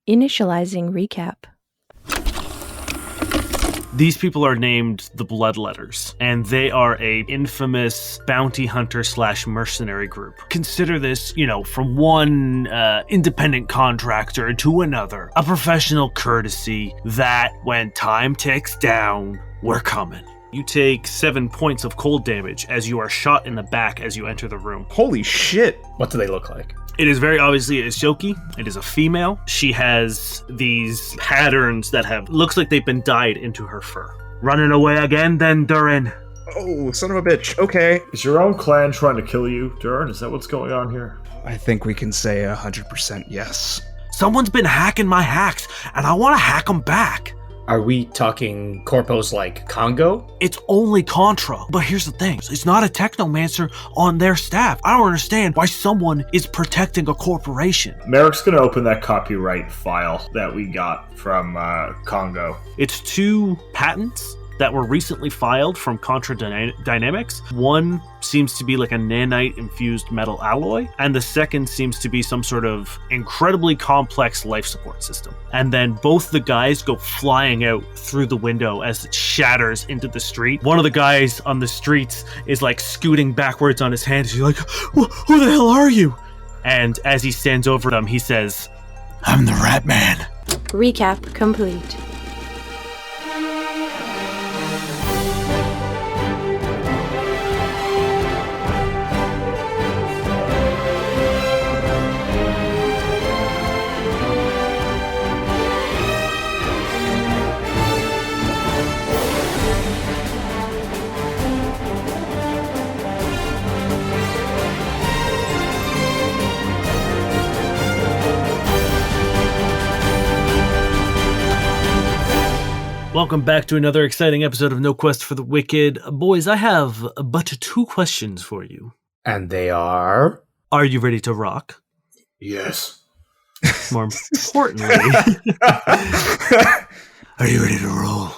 Initializing recap. These people are named the Bloodletters, and they are a infamous bounty hunter / mercenary group. Consider this, from one independent contractor to another, a professional courtesy that when time ticks down, we're coming. You take 7 points of cold damage as you are shot in the back as you enter the room. Holy shit. What do they look like? It is very obviously a Shoki. It is a female. She has these patterns that looks like they've been dyed into her fur. Running away again then, Durrin? Oh, son of a bitch. Okay. Is your own clan trying to kill you, Durrin? Is that what's going on here? I think we can say 100% yes. Someone's been hacking my hacks, and I want to hack them back. Are we talking corpos like Congo? It's only Contra. But here's the thing. It's not a technomancer on their staff. I don't understand why someone is protecting a corporation. Merrick's going to open that copyright file that we got from Congo. It's 2 patents that were recently filed from Contra Dynamics. One seems to be like a nanite-infused metal alloy, and the second seems to be some sort of incredibly complex life support system. And then both the guys go flying out through the window as it shatters into the street. One of the guys on the streets is like scooting backwards on his hands. He's like, who the hell are you? And as he stands over them, he says, I'm the Rat Man. Recap complete. Welcome back to another exciting episode of No Quest for the Wicked. Boys, I have but 2 questions for you. And they are? Are you ready to rock? Yes. More importantly, are you ready to roll?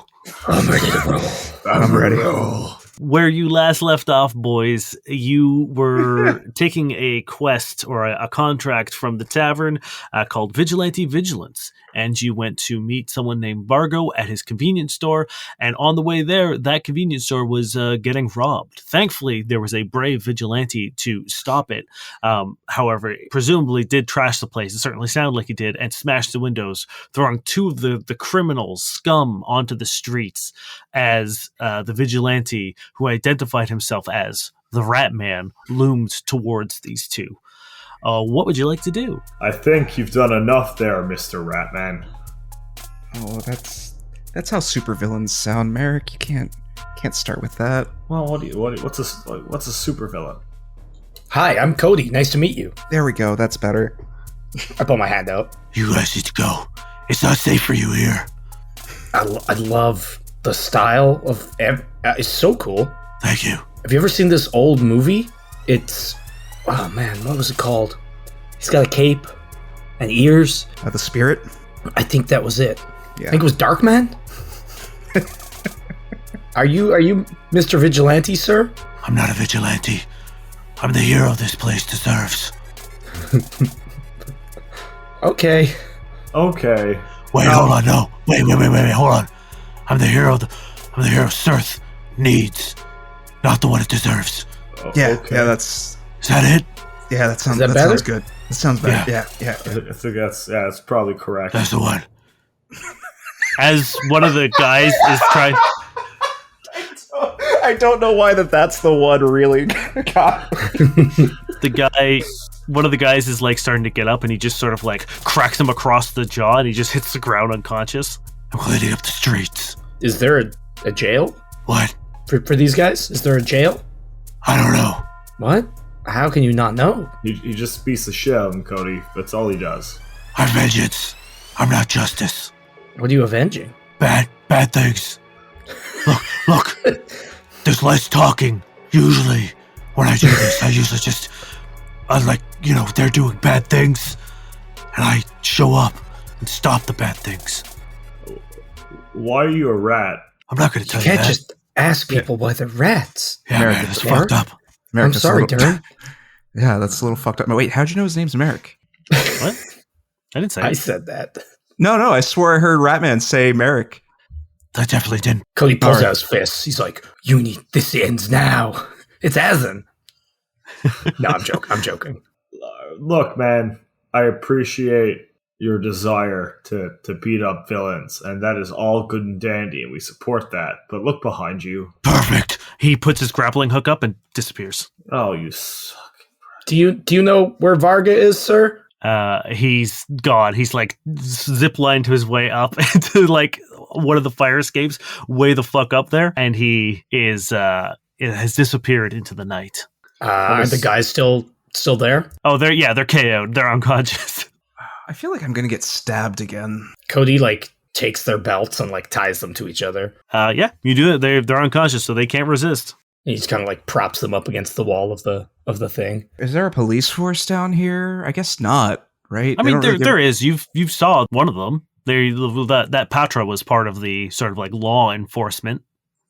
I'm ready to roll. I'm ready to roll. Where you last left off, boys, you were taking a quest or a contract from the tavern called Vigilante Vigilance, and you went to meet someone named Vargo at his convenience store, and on the way there, that convenience store was getting robbed. Thankfully, there was a brave vigilante to stop it. However, presumably did trash the place. It certainly sounded like he did, and smashed the windows, throwing 2 of the criminals, scum, onto the streets as the vigilante, who identified himself as the Rat Man, loomed towards these 2. What would you like to do? I think you've done enough there, Mr. Ratman. Oh, that's how supervillains sound, Merrick. You can't start with that. Well, what's a supervillain? Hi, I'm Cody. Nice to meet you. There we go. That's better. I put my hand out. You guys need to go. It's not safe for you here. I love the style of... it's so cool. Thank you. Have you ever seen this old movie? It's... Oh man, what was it called? He's got a cape and ears. The Spirit? I think that was it. Yeah. I think it was Darkman? Are you Mr. Vigilante, sir? I'm not a vigilante. I'm the hero this place deserves. Okay. Wait, hold on, no. Wait, hold on. I'm the hero Sirth needs, not the one it deserves. Yeah, Okay. yeah, that's... Is that it? Yeah, that sounds good. That sounds better. Yeah. I think that's probably correct. That's the one. As one of the guys is trying... I don't know why that's the one, really. God. One of the guys is like starting to get up, and he just sort of like cracks him across the jaw, and he just hits the ground unconscious. I'm cleaning up the streets. Is there a jail? What? For these guys? Is there a jail? I don't know. What? How can you not know? He just beats the shit out of him, Cody. That's all he does. I'm vengeance. I'm not justice. What are you avenging? Bad things. Look. There's less talking. Usually, when I do this, I usually just... they're doing bad things, and I show up and stop the bad things. Why are you a rat? I'm not going to tell you You that. can't just ask people why they're rats. Yeah, Merrick, man, it's Merrick. fucked up. Merrick, I'm that's sorry, a little... Durrin. Yeah, that's a little fucked up. Wait, how'd you know his name's Merrick? What? I didn't say I it. said that. No, I swore I heard Ratman say Merrick. I definitely didn't. Cody pulls Alright. out his fists. He's like, "You need this ends now." It's Asin. No, I'm joking. Look, man, I appreciate your desire to beat up villains, and that is all good and dandy, and we support that. But look behind you. Perfect. He puts his grappling hook up and disappears. Oh, you suck. Do you know where Varga is, sir? He's gone. He's like ziplined his way up into like one of the fire escapes, way the fuck up there, and he is it has disappeared into the night. Are the guys still there? Oh, they're KO'd. They're unconscious. I feel like I'm gonna get stabbed again. Cody like takes their belts and like ties them to each other. Yeah, you do it. They're unconscious, so they can't resist. He just kind of like props them up against the wall of the thing. Is there a police force down here? I guess not, right? I They mean, don't really there is. You've saw one of them. That Patra was part of the sort of like law enforcement,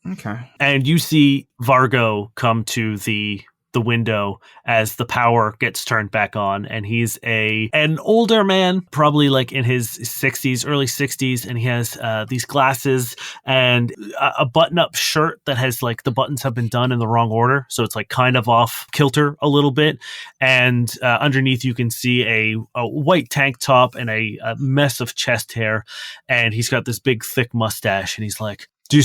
Okay. and you see Vargo come to the window as the power gets turned back on, and he's an older man, probably like in his 60s, early 60s, and he has these glasses and a button-up shirt that has like the buttons have been done in the wrong order, so it's like kind of off kilter a little bit, and underneath you can see a white tank top and a mess of chest hair, and he's got this big thick mustache, and he's like, do you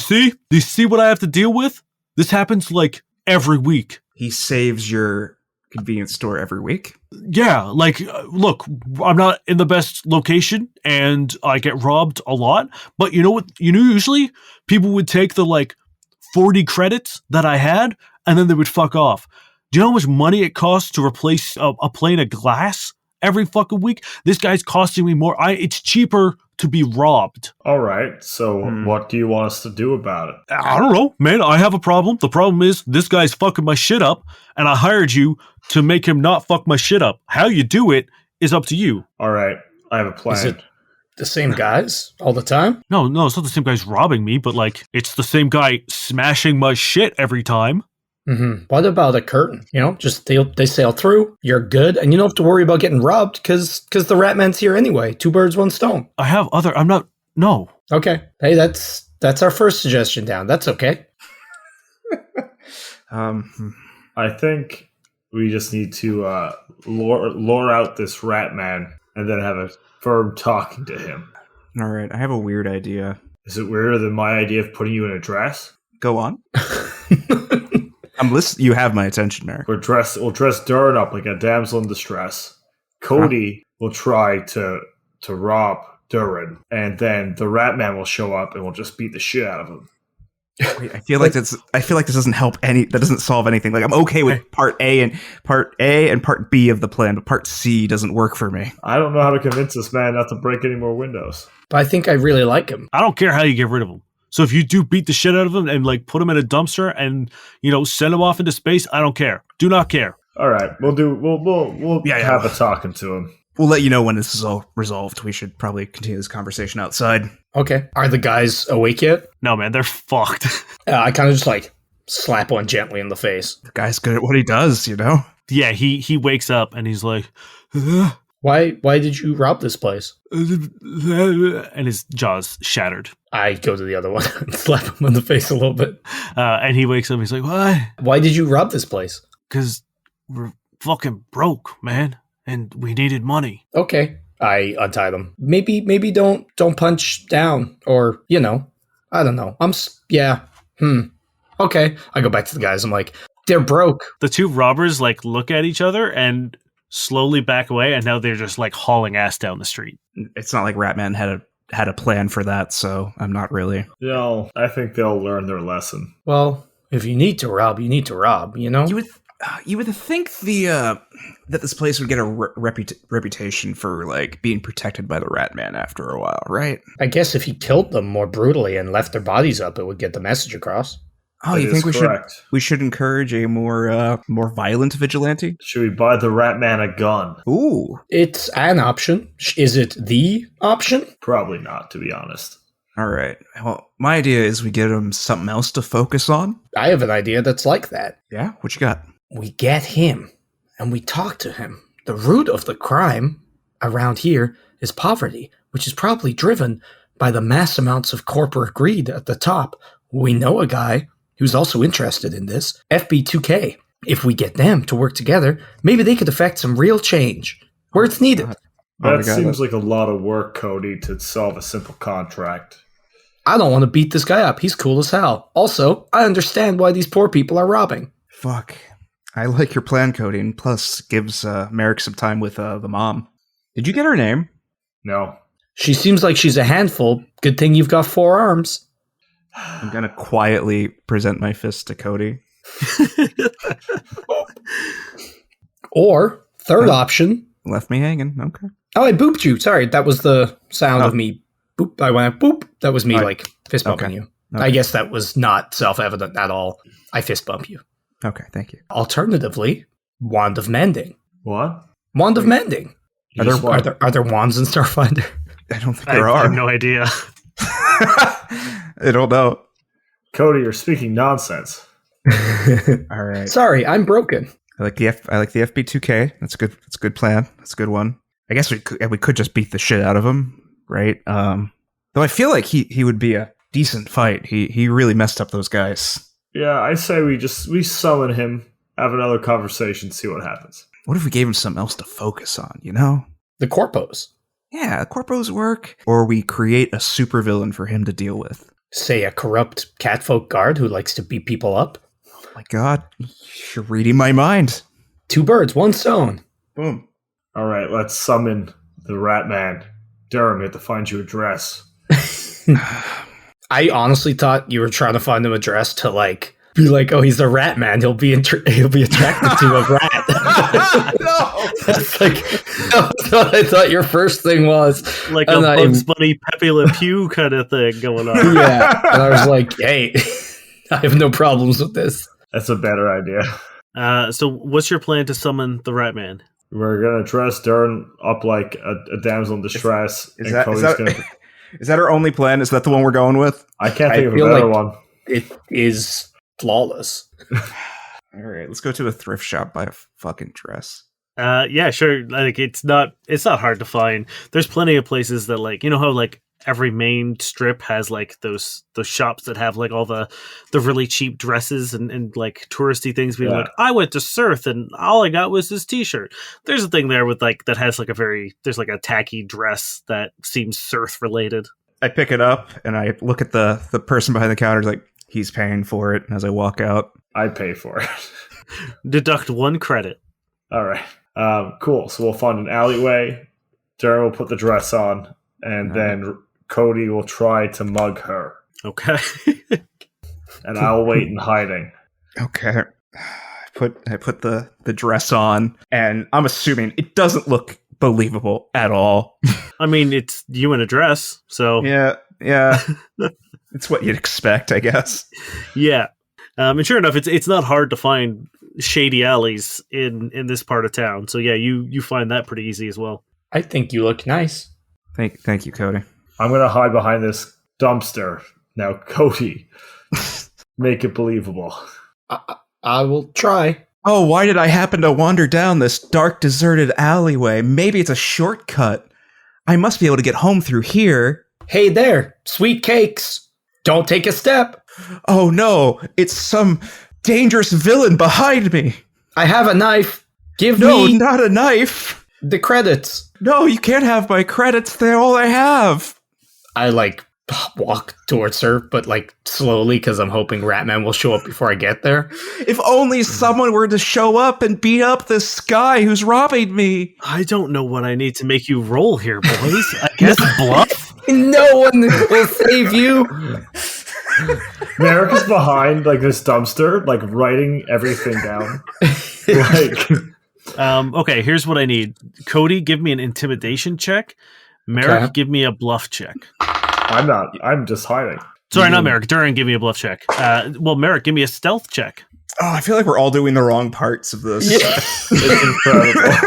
see what I have to deal with? This happens like every week. He saves your convenience store every week. Yeah, like, look, I'm not in the best location and I get robbed a lot, but you know what? Usually people would take the like 40 credits that I had and then they would fuck off. Do you know how much money it costs to replace a plane of glass every fucking week? This guy's costing me more. It's cheaper to be robbed. All right, so what do you want us to do about it? I don't know, man. I have a problem. The problem is this guy's fucking my shit up, and I hired you to make him not fuck my shit up. How you do it is up to you. All right, I have a plan. Is it the same guys all the time? No, it's not the same guy's robbing me, but like it's the same guy smashing my shit every time. Mm-hmm. What about a curtain? You know, just they sail through. You're good, and you don't have to worry about getting robbed because the Ratman's here anyway. 2 birds, 1 stone. I have other. I'm not. No. Okay. Hey, that's our first suggestion down. That's okay. I think we just need to lure out this Ratman and then have a firm talking to him. All right, I have a weird idea. Is it weirder than my idea of putting you in a dress? Go on. I'm listening. You have my attention, Merrick. We'll dress Durrin up like a damsel in distress. Cody will try to rob Durrin, and then the Ratman will show up and we'll just beat the shit out of him. Wait, I feel like this doesn't help any. That doesn't solve anything. Like I'm okay with part A and part B of the plan, but part C doesn't work for me. I don't know how to convince this man not to break any more windows. But I think I really like him. I don't care how you get rid of him. So if you do beat the shit out of him and like put him in a dumpster and send him off into space, I don't care. Do not care. All right, we'll have a talking to him. We'll let you know when this is all resolved. We should probably continue this conversation outside. Okay. Are the guys awake yet? No, man, they're fucked. I kind of just like slap one gently in the face. The guy's good at what he does, you know? Yeah, he wakes up and he's like, Why did you rob this place? and his jaw's shattered. I go to the other one and slap him in the face a little bit. And he wakes up and he's like, what? Why did you rob this place? Because we're fucking broke, man. And we needed money. Okay. I untie them. Maybe don't punch down, or I don't know. Okay. I go back to the guys. I'm like, they're broke. The 2 robbers like look at each other and slowly back away, and now they're just like hauling ass down the street. It's not like Ratman had a plan for that, so I'm not really. I think they'll learn their lesson. Well, if you need to rob, you need to rob. You would think that this place would get a reputation for like being protected by the Ratman after a while, right? I guess if he killed them more brutally and left their bodies up, it would get the message across. Oh, That you think is correct. we should encourage a more violent vigilante? Should we buy the Ratman a gun? Ooh. It's an option. Is it the option? Probably not, to be honest. All right. Well, my idea is we get him something else to focus on. I have an idea that's like that. Yeah? What you got? We get him and we talk to him. The root of the crime around here is poverty, which is probably driven by the mass amounts of corporate greed at the top. We know a guy who's also interested in this, FB2K. If we get them to work together, maybe they could affect some real change where it's needed. That seems like a lot of work, Cody, to solve a simple contract. I don't want to beat this guy up. He's cool as hell. Also, I understand why these poor people are robbing. Fuck. I like your plan, Cody, and plus gives Merrick some time with the mom. Did you get her name? No. She seems like she's a handful. Good thing you've got 4 arms. I'm going to quietly present my fist to Cody. Or, third option. Left me hanging. Okay. Oh, I booped you. Sorry, that was the sound of me. Boop. I went boop. That was me fist bumping you. Okay. I guess that was not self-evident at all. I fist bump you. Okay, thank you. Alternatively, Wand of Mending. What? Wand of Mending. You just want- Are there wands in Starfinder? I don't think I there are. have no idea. I don't know. Cody, you're speaking nonsense. All right. Sorry, I'm broken. I like the FB2K. That's good. That's a good plan. That's a good one. I guess we could just beat the shit out of him, right? Though I feel like he would be a decent fight. He really messed up those guys. Yeah, I say we summon him, have another conversation, see what happens. What if we gave him something else to focus on, you know? The Corpos. Yeah, corpos work. Or we create a supervillain for him to deal with. Say a corrupt catfolk guard who likes to beat people up. Oh my god, you're reading my mind. 2 birds, 1 stone. Boom. All right, let's summon the Rat Man. Durrin, we have to find you a dress. I honestly thought you wut trying to find him a dress to be like, oh, he's the Rat Man. He'll be attracted to a rat. No. That's that's what I thought your first thing was. Like a Bugs Bunny Pepe Le Pew kind of thing going on. Yeah, and I was like, hey, I have no problems with this. That's a better idea. So what's your plan to summon the Rat Man? We're going to dress Durrin up like a damsel in distress. Is that our only plan? Is that the one we're going with? I can't think of a feel better like one. It is flawless. All right, let's go to a thrift shop, buy a fucking dress. Yeah, sure. Like it's not hard to find. There's plenty of places that how every main strip has those shops that have all the really cheap dresses and touristy things. Being I went to Surth and all I got was this t-shirt. There's a thing there with that has there's a tacky dress that seems Surth related. I pick it up and I look at the person behind the counter. Like he's paying for it as I walk out. I pay for it. Deduct 1 credit. All right. Cool. So we'll find an alleyway. Durrin will put the dress on, and then Cody will try to mug her. Okay. And I'll wait in hiding. Okay. I put the dress on, and I'm assuming it doesn't look believable at all. I mean, it's you in a dress, so yeah. It's what you'd expect, I guess. Yeah. And sure enough, it's not hard to find shady alleys in this part of town. So yeah, you find that pretty easy as well. I think you look nice. Thank you, Cody. I'm going to hide behind this dumpster. Now, Cody, make it believable. I will try. Oh, why did I happen to wander down this dark, deserted alleyway? Maybe it's a shortcut. I must be able to get home through here. Hey there, sweet cakes. Don't take a step. Oh no, it's some dangerous villain behind me. I have a knife. Give No, me not a knife. the credits. No, you can't have my credits. They're all I have. I walk towards her, but slowly because I'm hoping Ratman will show up before I get there. If only someone were to show up and beat up this guy who's robbing me. I don't know what I need to make you roll here, boys. I guess bluff? No one will save you. Merrick is behind this dumpster, writing everything down. Okay, here's what I need. Cody, give me an intimidation check. Merrick, Okay. give me a bluff check. I'm just hiding. Sorry, not Merrick. Durrin, give me a bluff check. Merrick, give me a stealth check. Oh, I feel like we're all doing the wrong parts of this. It's incredible.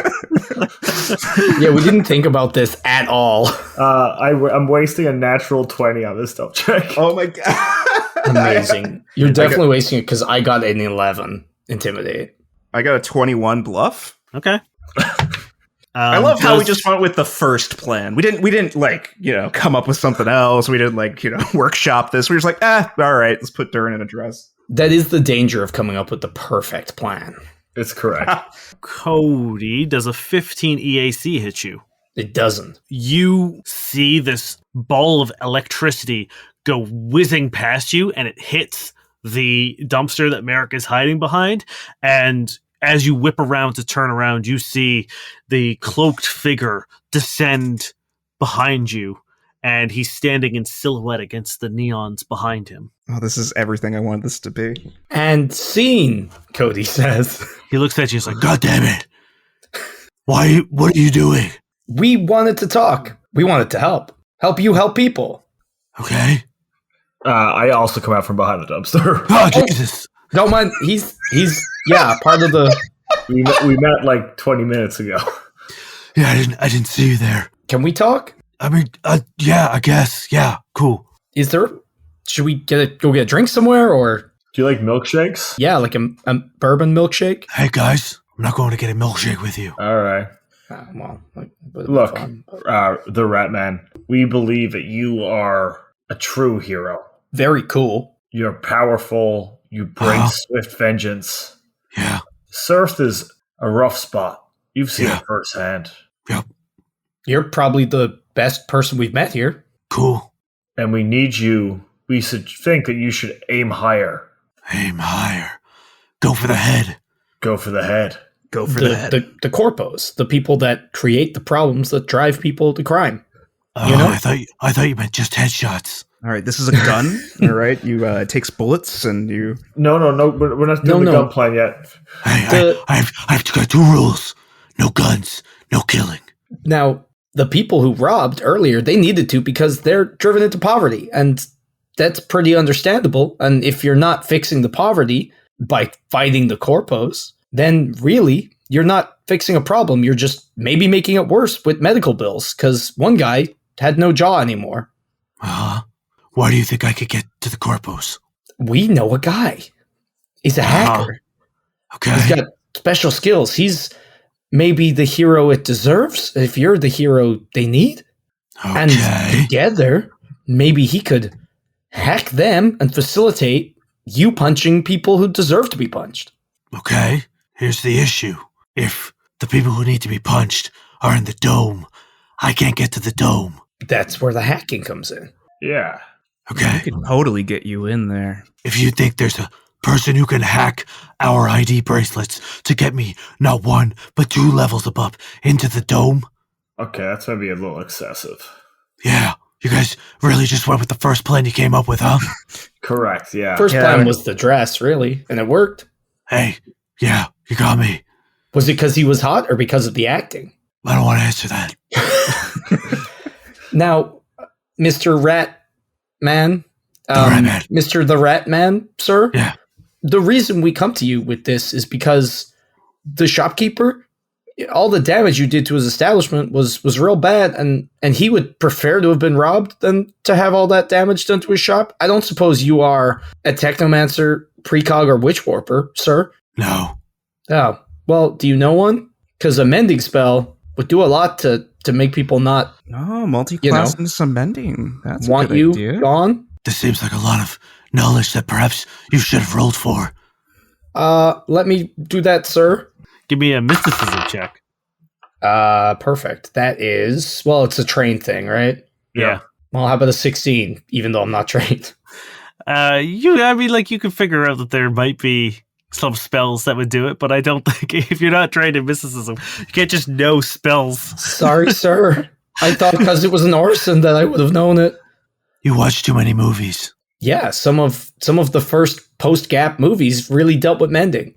Yeah, we didn't think about this at all. I'm wasting a natural 20 on this stealth check. Oh my god. Amazing. You're definitely wasting it because I got an 11 intimidate. I got a 21 bluff. Okay. I love how we just went with the first plan. We didn't like, come up with something else. We didn't like, workshop this. We were just like, all right, let's put Durrin in a dress. That is the danger of coming up with the perfect plan. It's correct. Cody, does a 15 EAC hit you? It doesn't. You see this ball of electricity go whizzing past you, and it hits the dumpster that Merrick is hiding behind. And as you whip around to turn around, you see the cloaked figure descend behind you, and he's standing in silhouette against the neons behind him. Oh, this is everything I wanted this to be. And scene, Cody says. He looks at you, he's like, God damn it. What are you doing? We wanted to talk. We wanted to help. Help you help people. Okay. I also come out from behind the dumpster. Oh, Jesus. Don't mind. He's part of the... We met like 20 minutes ago. Yeah, I didn't see you there. Can we talk? I mean, yeah, I guess. Yeah, cool. Is there... Should we go get a drink somewhere, or... Do you like milkshakes? Yeah, like a bourbon milkshake? Hey, guys, I'm not going to get a milkshake with you. All right. Look, the Rat Man, we believe that you are a true hero. Very cool. You're powerful. You bring swift vengeance. Yeah. Surf is a rough spot. You've seen Yeah. it firsthand. Yep. You're probably the best person we've met here. Cool. And we need you. We should think that you should aim higher. Aim higher. Go for the head. Go for the head. Go for the head. The corpos, the people that create the problems that drive people to crime. Oh, You know? I thought you meant just headshots. All right, this is a gun. All right, it takes bullets, and you. No. We're not doing the gun plan yet. Hey, I've got 2 rules. No guns, no killing. Now, the people who robbed earlier, they needed to because they're driven into poverty, and that's pretty understandable. And if you're not fixing the poverty by fighting the corpos, then really you're not fixing a problem. You're just maybe making it worse with medical bills, because one guy had no jaw anymore. Why do you think I could get to the corpos? We know a guy. He's a hacker. Okay. He's got special skills. He's maybe the hero it deserves if you're the hero they need. Okay. And together, maybe he could hack them and facilitate you punching people who deserve to be punched. Okay. Here's the issue. If the people who need to be punched are in the dome, I can't get to the dome. That's where the hacking comes in. Yeah. Okay. I could totally get you in there. If you think there's a person who can hack our ID bracelets to get me not 1, but 2 levels above into the dome, Okay, that's maybe a little excessive. yeah, you guys really just went with the first plan you came up with, huh? Correct, yeah. First Yeah. plan was the dress, really, and it worked. Hey, yeah, you got me. Was it because he was hot or because of the acting? I don't want to answer that. Now, Mr. Rat Man, Rat Man. Mr. the Rat Man, sir. Yeah. The reason we come to you with this is because the shopkeeper, all the damage you did to his establishment was real bad, and he would prefer to have been robbed than to have all that damage done to his shop. I don't suppose you are a technomancer, precog, or witch warper, sir? No. Oh, well, do you know one? Because a mending spell would do a lot to make people not Oh, multi-class and some bending. That's want a good you idea. gone. This seems like a lot of knowledge that perhaps you should have rolled for. Let me do that, sir. Give me a mysticism check. Perfect. That is, well, it's a trained thing, right? Yeah. Well, how about a 16, even though I'm not trained? You can figure out that there might be some spells that would do it, but I don't think if you're not trained in mysticism, you can't just know spells. Sorry, sir. I thought because it was an orison that I would have known it. You watch too many movies. Yeah, some of the first post-Gap movies really dealt with mending.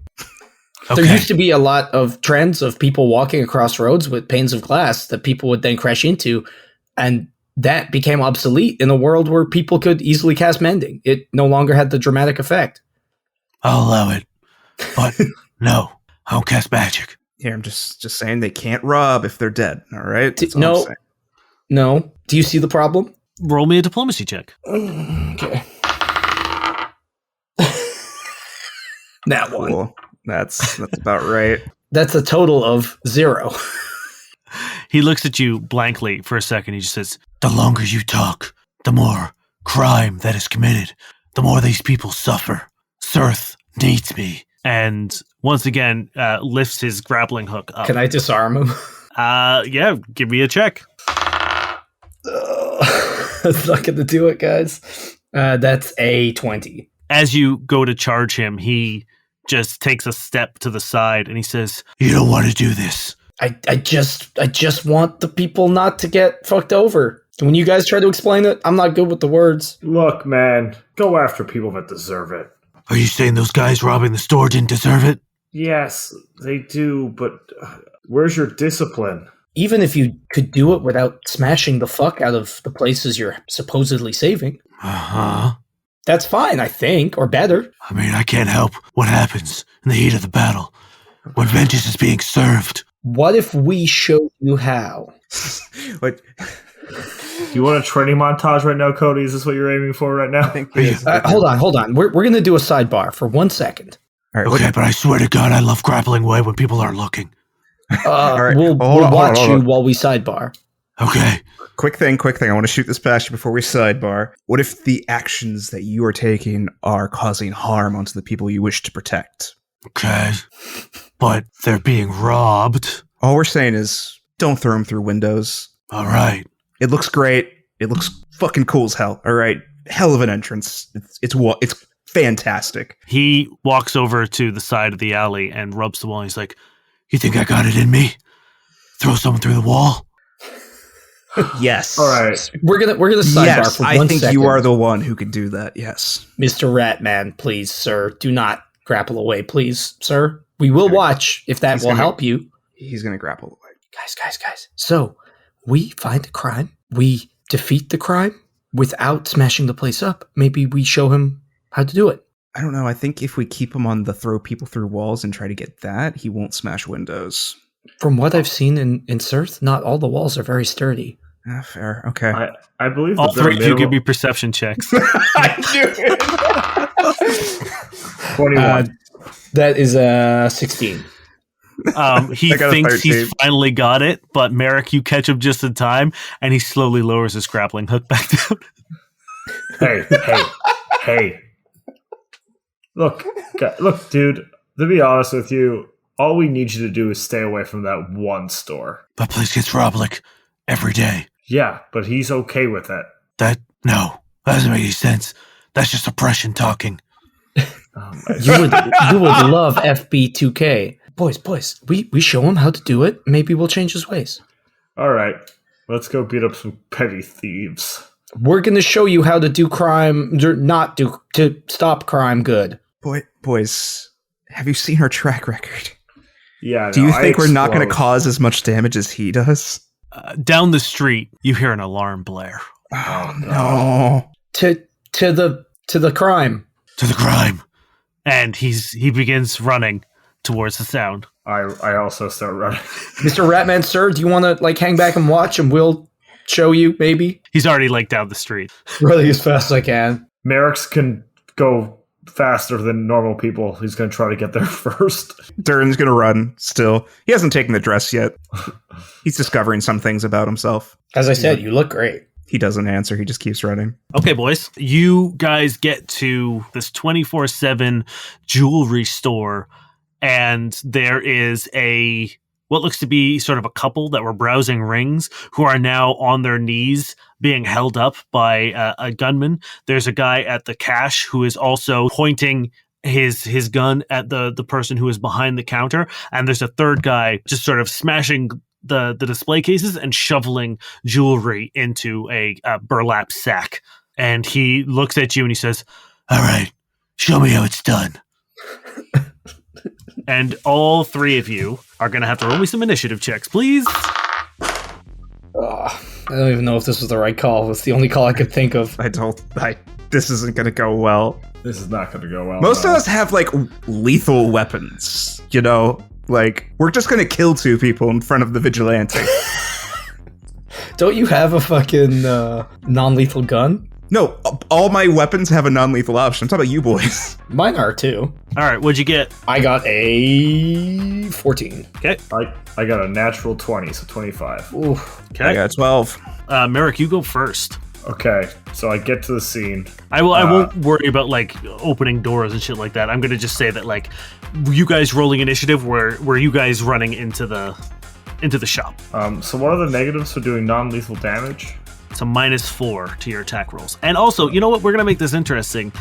Okay. There used to be a lot of trends of people walking across roads with panes of glass that people would then crash into, and that became obsolete in a world where people could easily cast mending. It no longer had the dramatic effect. I'll allow it. But no, I don't cast magic. Here, I'm just saying they can't rob if they're dead. All right. That's all I'm No, saying. no. Do you see the problem? Roll me a diplomacy check. Okay. That one. Cool. That's about right. That's a total of 0. He looks at you blankly for a second. He just says, "The longer you talk, the more crime that is committed, the more these people suffer. Sirth needs me." And once again, lifts his grappling hook up. Can I disarm him? Yeah, give me a check. That's not going to do it, guys. That's a 20. As you go to charge him, he just takes a step to the side and he says, "You don't want to do this." I just want the people not to get fucked over. When you guys try to explain it, I'm not good with the words. Look, man, go after people that deserve it. Are you saying those guys robbing the store didn't deserve it? Yes, they do, but where's your discipline? Even if you could do it without smashing the fuck out of the places you're supposedly saving. Uh-huh. That's fine, I think, or better. I mean, I can't help what happens in the heat of the battle when vengeance is being served. What if we show you how? What? You want a training montage right now, Cody? Is this what you're aiming for right now? I think he is. Hold on. We're going to do a sidebar for 1 second. All right, Okay, but I swear to God, I love grappling away when people aren't looking. right. We'll Hold on, watch hold you on. while we sidebar. Okay. Quick thing. I want to shoot this past you before we sidebar. What if the actions that you are taking are causing harm onto the people you wish to protect? Okay. But they're being robbed. All we're saying is don't throw them through windows. All right. It looks great. It looks fucking cool as hell. All right. Hell of an entrance. It's fantastic. He walks over to the side of the alley and rubs the wall. He's like, "You think I got it in me? Throw someone through the wall?" Yes. All right. We're gonna sidebar Yes, for 1 I think second. you are the one who could do that. Yes. Mr. Ratman, please, sir, do not grapple away, please, sir. We will watch if that He's will gonna- help you. He's going to grapple away. Guys. So, we find a crime. We defeat the crime without smashing the place up. Maybe we show him how to do it. I don't know. I think if we keep him on the throw people through walls and try to get that, he won't smash windows. From what I've seen in Sirth, not all the walls are very sturdy. Fair. Okay. I believe All that there three are of you give me minimal- perception checks. I knew it. 21. That is 16. He I got a thinks he's 13. finally got it, but Merrick, you catch him just in time, and he slowly lowers his grappling hook back down. Hey. Look, dude, to be honest with you, all we need you to do is stay away from that one store. That place gets robbed like every day. Yeah, but he's okay with it. That doesn't make any sense. That's just oppression talking. You would love FB2K. Boys, we show him how to do it. Maybe we'll change his ways. All right, let's go beat up some petty thieves. We're going to show you how to do crime, to stop crime good. Boys, have you seen our track record? Yeah. Do you I think we're not going to explode. cause as much damage as he does? Down the street, you hear an alarm blare. Oh no! To the crime. To the crime. And he begins running towards the sound. I also start running. Mr. Ratman, sir, do you want to hang back and watch and we'll show you maybe? He's already down the street. Really as fast as I can. Merrick's can go faster than normal people. He's going to try to get there first. Durrin's going to run still. He hasn't taken the dress yet. He's discovering some things about himself. As I said, you look great. He doesn't answer. He just keeps running. Okay, boys. You guys get to this 24/7 jewelry store, and there is what looks to be sort of a couple that were browsing rings who are now on their knees being held up by a gunman. There's a guy at the cash who is also pointing his gun at the person who is behind the counter. And there's a third guy just sort of smashing the display cases and shoveling jewelry into a burlap sack. And he looks at you and he says, "All right, show me how it's done." And all three of you are going to have to roll me some initiative checks, please. I don't even know if this was the right call. It's the only call I could think of. This isn't going to go well. This is not going to go well. Most no. of us have lethal weapons, you know? We're just going to kill two people in front of the vigilante. Don't you have a fucking non-lethal gun? No, all my weapons have a non-lethal option. I'm talking about you boys. Mine are too. All right, what'd you get? I got a 14. Okay. I got a natural 20, so 25. Oof. I Okay. got 12. Merrick, you go first. Okay, so I get to the scene. I won't worry about like opening doors and shit like that. I'm gonna just say that like you guys rolling initiative were you guys running into the shop. So what are the negatives for doing non-lethal damage? It's a -4 to your attack rolls. And also, you know what? We're gonna make this interesting.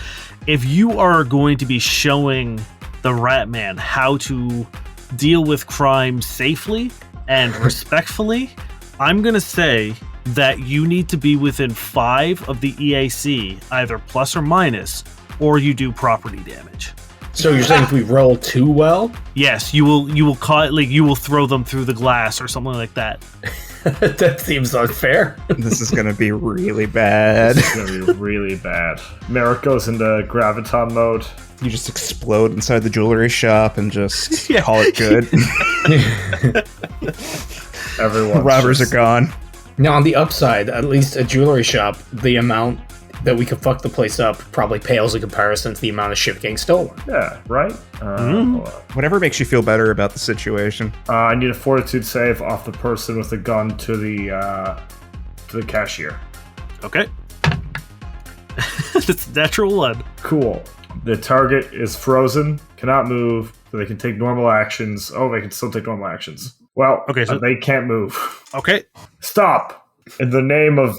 If you are going to be showing the Rat Man how to deal with crime safely and respectfully, I'm gonna say that you need to be within 5 of the EAC, either plus or minus, or you do property damage. So you're saying if we roll too well? Yes, you will call like you will throw them through the glass or something like that. That seems unfair. This is going to be really bad. It's gonna be really bad. Merrick goes into graviton mode. You just explode inside the jewelry shop and just Yeah. call it good. Everyone. Robbers are gone. Now, on the upside, at least a jewelry shop, the amount that we could fuck the place up probably pales in comparison to the amount of shit getting stolen. Yeah, right? Hold on. Whatever makes you feel better about the situation. I need a fortitude save off the person with the gun to the cashier. Okay. That's a natural 1. Cool. The target is frozen, cannot move, but they can take normal actions. Oh, they can still take normal actions. Well, Okay, so- they can't move. Okay. Stop! In the name of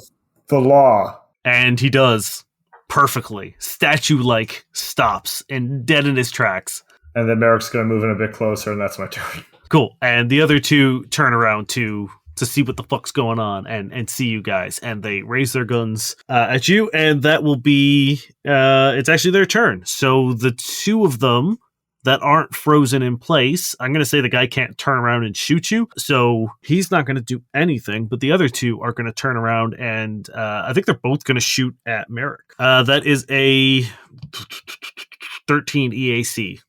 the law. And he does perfectly. Statue-like stops and dead in his tracks. And then Merrick's going to move in a bit closer, and that's my turn. Cool. And the other two turn around to see what the fuck's going on and see you guys. And they raise their guns at you. And that will be... it's actually their turn. So the two of them that aren't frozen in place, I'm going to say the guy can't turn around and shoot you. So he's not going to do anything. But the other two are going to turn around and I think they're both going to shoot at Merrick. That is a 13 EAC.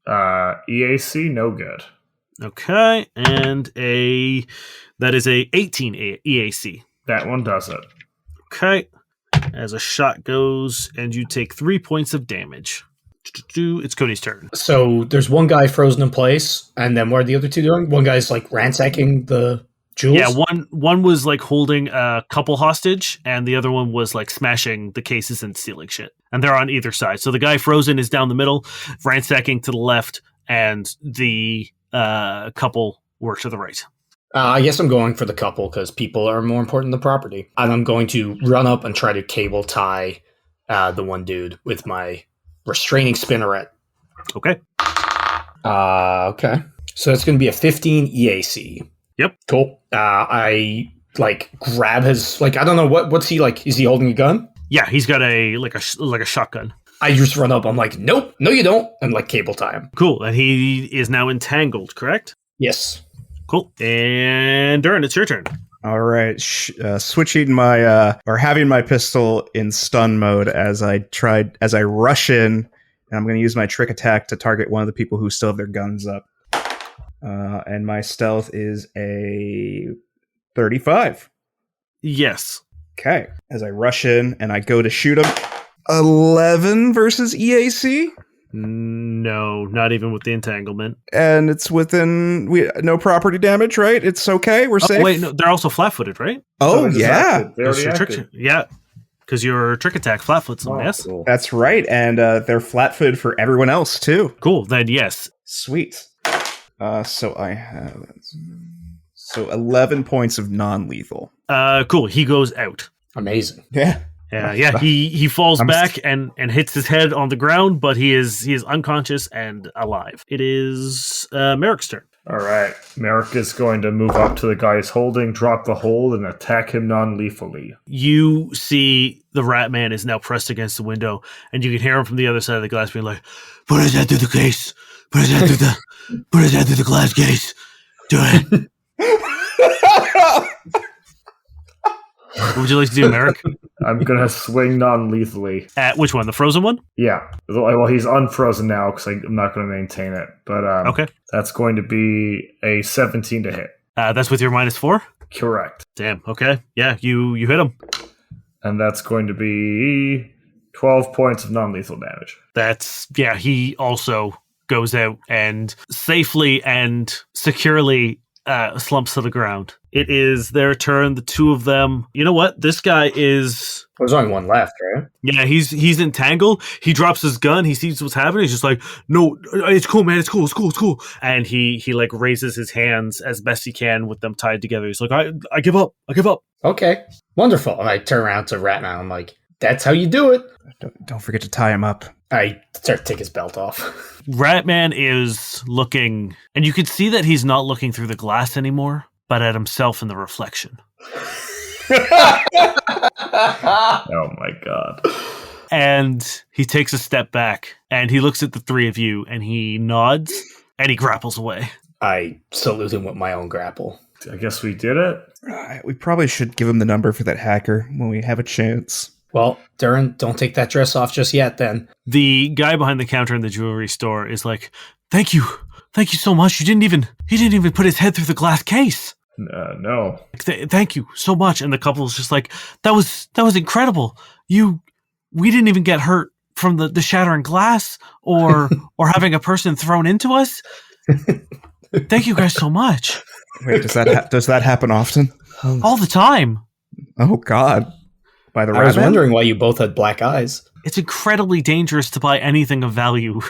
EAC, no good. Okay, and that is a 18 EAC. That one does it. Okay, as a shot goes, and you take 3 points of damage. It's Cody's turn. So there's one guy frozen in place, and then what are the other two doing? One guy's like ransacking the jewels? Yeah, one was like holding a couple hostage, and the other one was like smashing the cases and stealing shit. And they're on either side. So the guy frozen is down the middle, ransacking to the left, and the couple were to the right. I guess I'm going for the couple because people are more important than property. And I'm going to run up and try to cable tie the one dude with my restraining spinneret. Okay. Okay. So it's going to be a 15 EAC. Yep. Cool. I like grab his like I don't know what's he like? Is he holding a gun? Yeah, he's got a shotgun. I just run up. I'm like, nope, no, you don't, and like cable tie him. Cool, and he is now entangled, correct? Yes. Cool. And Durrin, it's your turn. All right, switching my or having my pistol in stun mode as I rush in, and I'm going to use my trick attack to target one of the people who still have their guns up. And my stealth is a 35. Yes. Okay, as I rush in and I go to shoot him, 11 versus EAC. No, not even with the entanglement. And it's within no property damage, right? It's okay. We're safe. Oh, wait, no, they're also flat-footed, right? Oh, they just yeah, acted. They already acted. Yeah, because your trick attack flat-foots them, Oh, yes? cool. that's right. And they're flat-footed for everyone else too. Cool, then yes. Sweet. So I have 11 points of non-lethal. Cool, he goes out. Amazing. Yeah. Yeah, he falls back and hits his head on the ground, but he is unconscious and alive. It is Merrick's turn. All right. Merrick is going to move up to the guy he's holding, drop the hold, and attack him non-lethally. You see the Rat Man is now pressed against the window, and you can hear him from the other side of the glass being like, "Put his head through the case. Put his head through the glass case. Do it." What would you like to do, Merrick? I'm going to swing non-lethally. At which one? The frozen one? Yeah. Well, he's unfrozen now because I'm not going to maintain it. But Okay. that's going to be a 17 to hit. That's with your -4? Correct. Damn. Okay. Yeah, you hit him. And that's going to be 12 points of non-lethal damage. He also goes out and safely and securely slumps to the ground. It is their turn, the two of them. You know what? This guy is... There's only one left, right? Yeah, he's entangled. He drops his gun. He sees what's happening. He's just like, no, it's cool, man. It's cool. And he like raises his hands as best he can with them tied together. He's like, I give up. Okay, wonderful. And I turn around to Ratman. I'm like, that's how you do it. Don't forget to tie him up. I start to take his belt off. Ratman is looking, and you can see that he's not looking through the glass anymore, but at himself in the reflection. Oh my god. And he takes a step back, and he looks at the three of you, and he nods, and he grapples away. I salute him with my own grapple. I guess we did it. We probably should give him the number for that hacker when we have a chance. Well, Durrin, don't take that dress off just yet, then. The guy behind the counter in the jewelry store is like, Thank you so much. He didn't even put his head through the glass case. No. Thank you so much. And the couple's just like, that was incredible. We didn't even get hurt from the shattering glass or having a person thrown into us. Thank you guys so much. Wait, does that happen often? All the time. Oh God. By the I was Ratman? wondering why you both had black eyes. It's incredibly dangerous to buy anything of value.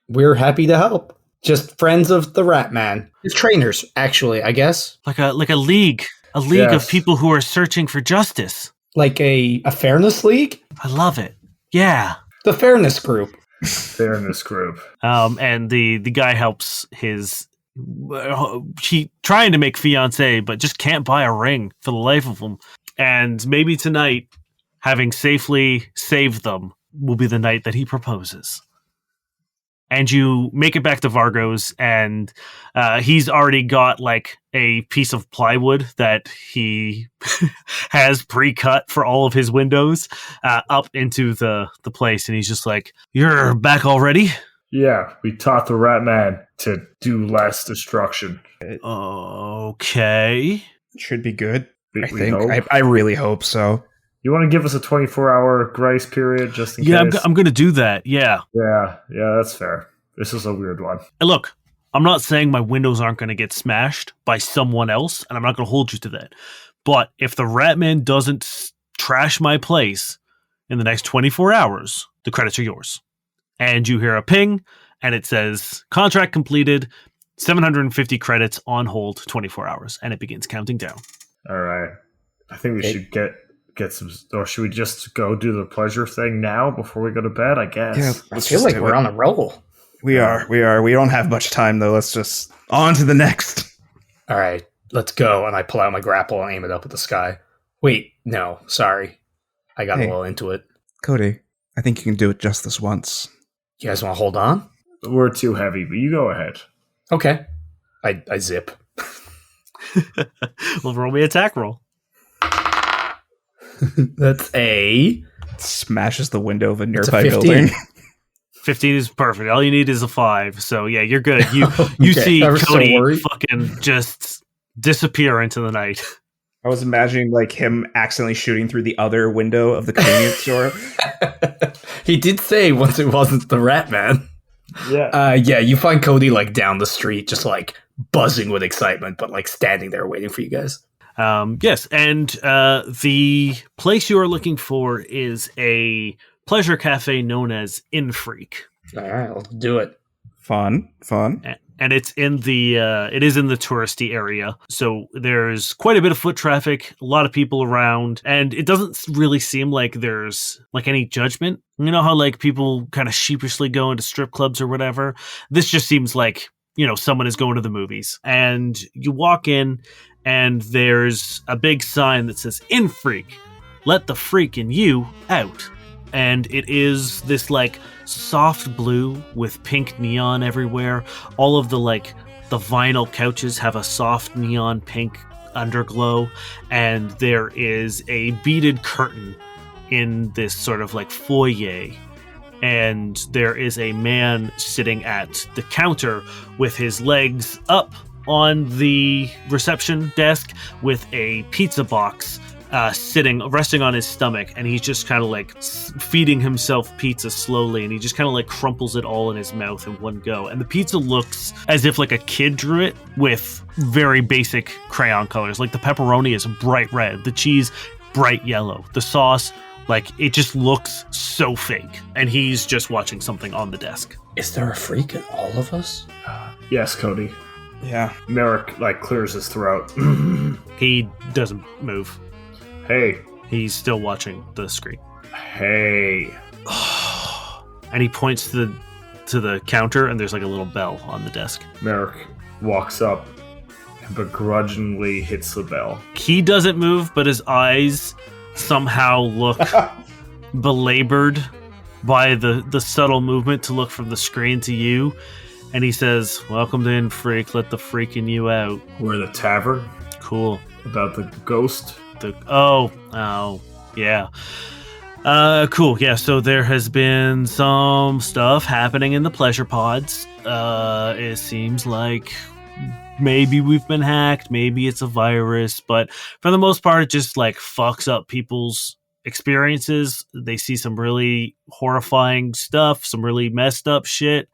We're happy to help. Just friends of the Ratman. His trainers, actually, I guess. Like a league. A league Yes. of people who are searching for justice. Like a fairness league? I love it. Yeah. The fairness group. Fairness group. And the guy helps his he trying to make fiancé, but just can't buy a ring for the life of him. And maybe tonight, having safely saved them, will be the night that he proposes. And you make it back to Vargo's, and he's already got like a piece of plywood that he has pre-cut for all of his windows up into the place. And he's just like, "You're back already?" Yeah, we taught the Ratman to do less destruction. Okay. Should be good. We I think. hope. I really hope so. You want to give us a 24-hour grace period just in Yeah, case? I'm going to do that. Yeah. Yeah, that's fair. This is a weird one. And look, I'm not saying my windows aren't going to get smashed by someone else, and I'm not going to hold you to that. But if the Ratman doesn't trash my place in the next 24 hours, the credits are yours. And you hear a ping, and it says, contract completed, 750 credits on hold, 24 hours. And it begins counting down. All right. I think we should get some, or should we just go do the pleasure thing now before we go to bed? I guess. Yeah, I feel like we're on a roll. We are. We don't have much time though. Let's just on to the next. All right, let's go. And I pull out my grapple and aim it up at the sky. Wait, no, sorry. I got a little into it. Cody, I think you can do it just this once. You guys want to hold on? We're too heavy, but you go ahead. Okay. I zip. Well, roll me attack roll. That's a... Smashes the window of a It's a nearby 15. building. 15 is perfect. All you need is a 5. So yeah, you're good. You see I was so Cody worried. fucking just disappear into the night. I was imagining like him accidentally shooting through the other window of the convenience store. He did say once it wasn't the Ratman. Yeah. Yeah, you find Cody like down the street, just like buzzing with excitement, but like standing there waiting for you guys. Yes, and the place you are looking for is a pleasure cafe known as Infreak. All right, let's do it. Fun. And it's in the it is in the touristy area, so there's quite a bit of foot traffic, a lot of people around, and it doesn't really seem like there's like any judgment. You know how like people kind of sheepishly go into strip clubs or whatever? This just seems like, you know, someone is going to the movies. And you walk in and there's a big sign that says "Infreak, let the freak in you out." And it is this like soft blue with pink neon everywhere. All of the like the vinyl couches have a soft neon pink underglow, and there is a beaded curtain in this sort of like foyer. And there is a man sitting at the counter with his legs up on the reception desk with a pizza box resting on his stomach, and he's just kind of like feeding himself pizza slowly, and he just kind of like crumples it all in his mouth in one go. And the pizza looks as if like a kid drew it with very basic crayon colors. Like the pepperoni is bright red, the cheese bright yellow, the sauce, like it just looks so fake. And he's just watching something on the desk. Is there a freak in all of us? Yes, Cody. Yeah. Merrick like clears his throat. He doesn't move. Hey. He's still watching the screen. Hey. And he points to the counter, and there's like a little bell on the desk. Merrick walks up and begrudgingly hits the bell. He doesn't move, but his eyes somehow look belabored by the subtle movement to look from the screen to you. And he says, "Welcome in, freak. Let the freak in you out." We're in the tavern. Cool. About the ghost. Oh, yeah. Cool. Yeah, so there has been some stuff happening in the pleasure pods. It seems like maybe we've been hacked, maybe it's a virus, but for the most part, it just like fucks up people's experiences. They see some really horrifying stuff, some really messed up shit.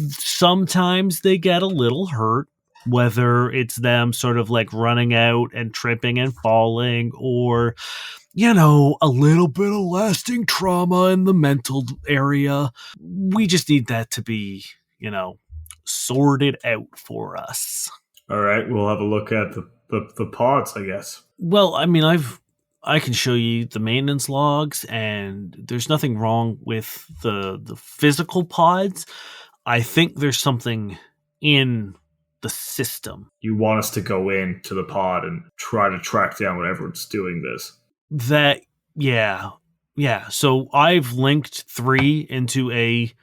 Sometimes they get a little hurt, whether it's them sort of like running out and tripping and falling, or a little bit of lasting trauma in the mental area. We just need that to be, sorted out for us. All right, we'll have a look at the pods, I guess. Well, I mean, I can show you the maintenance logs, and there's nothing wrong with the physical pods. I think there's something in the system. You want us to go into the pod and try to track down whatever's doing this? Yeah. So I've linked 3 into a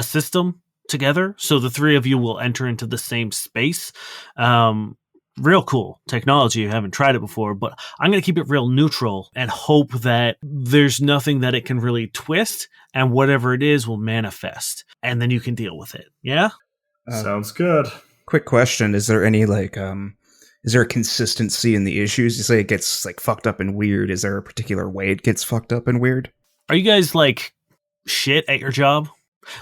system together, so the 3 of you will enter into the same space. Real cool technology. You haven't tried it before, but I'm going to keep it real neutral and hope that there's nothing that it can really twist, and whatever it is will manifest, and then you can deal with it. Yeah? Sounds good. Quick question. Is there any is there a consistency in the issues? You say it gets like fucked up and weird. Is there a particular way it gets fucked up and weird? Are you guys like shit at your job?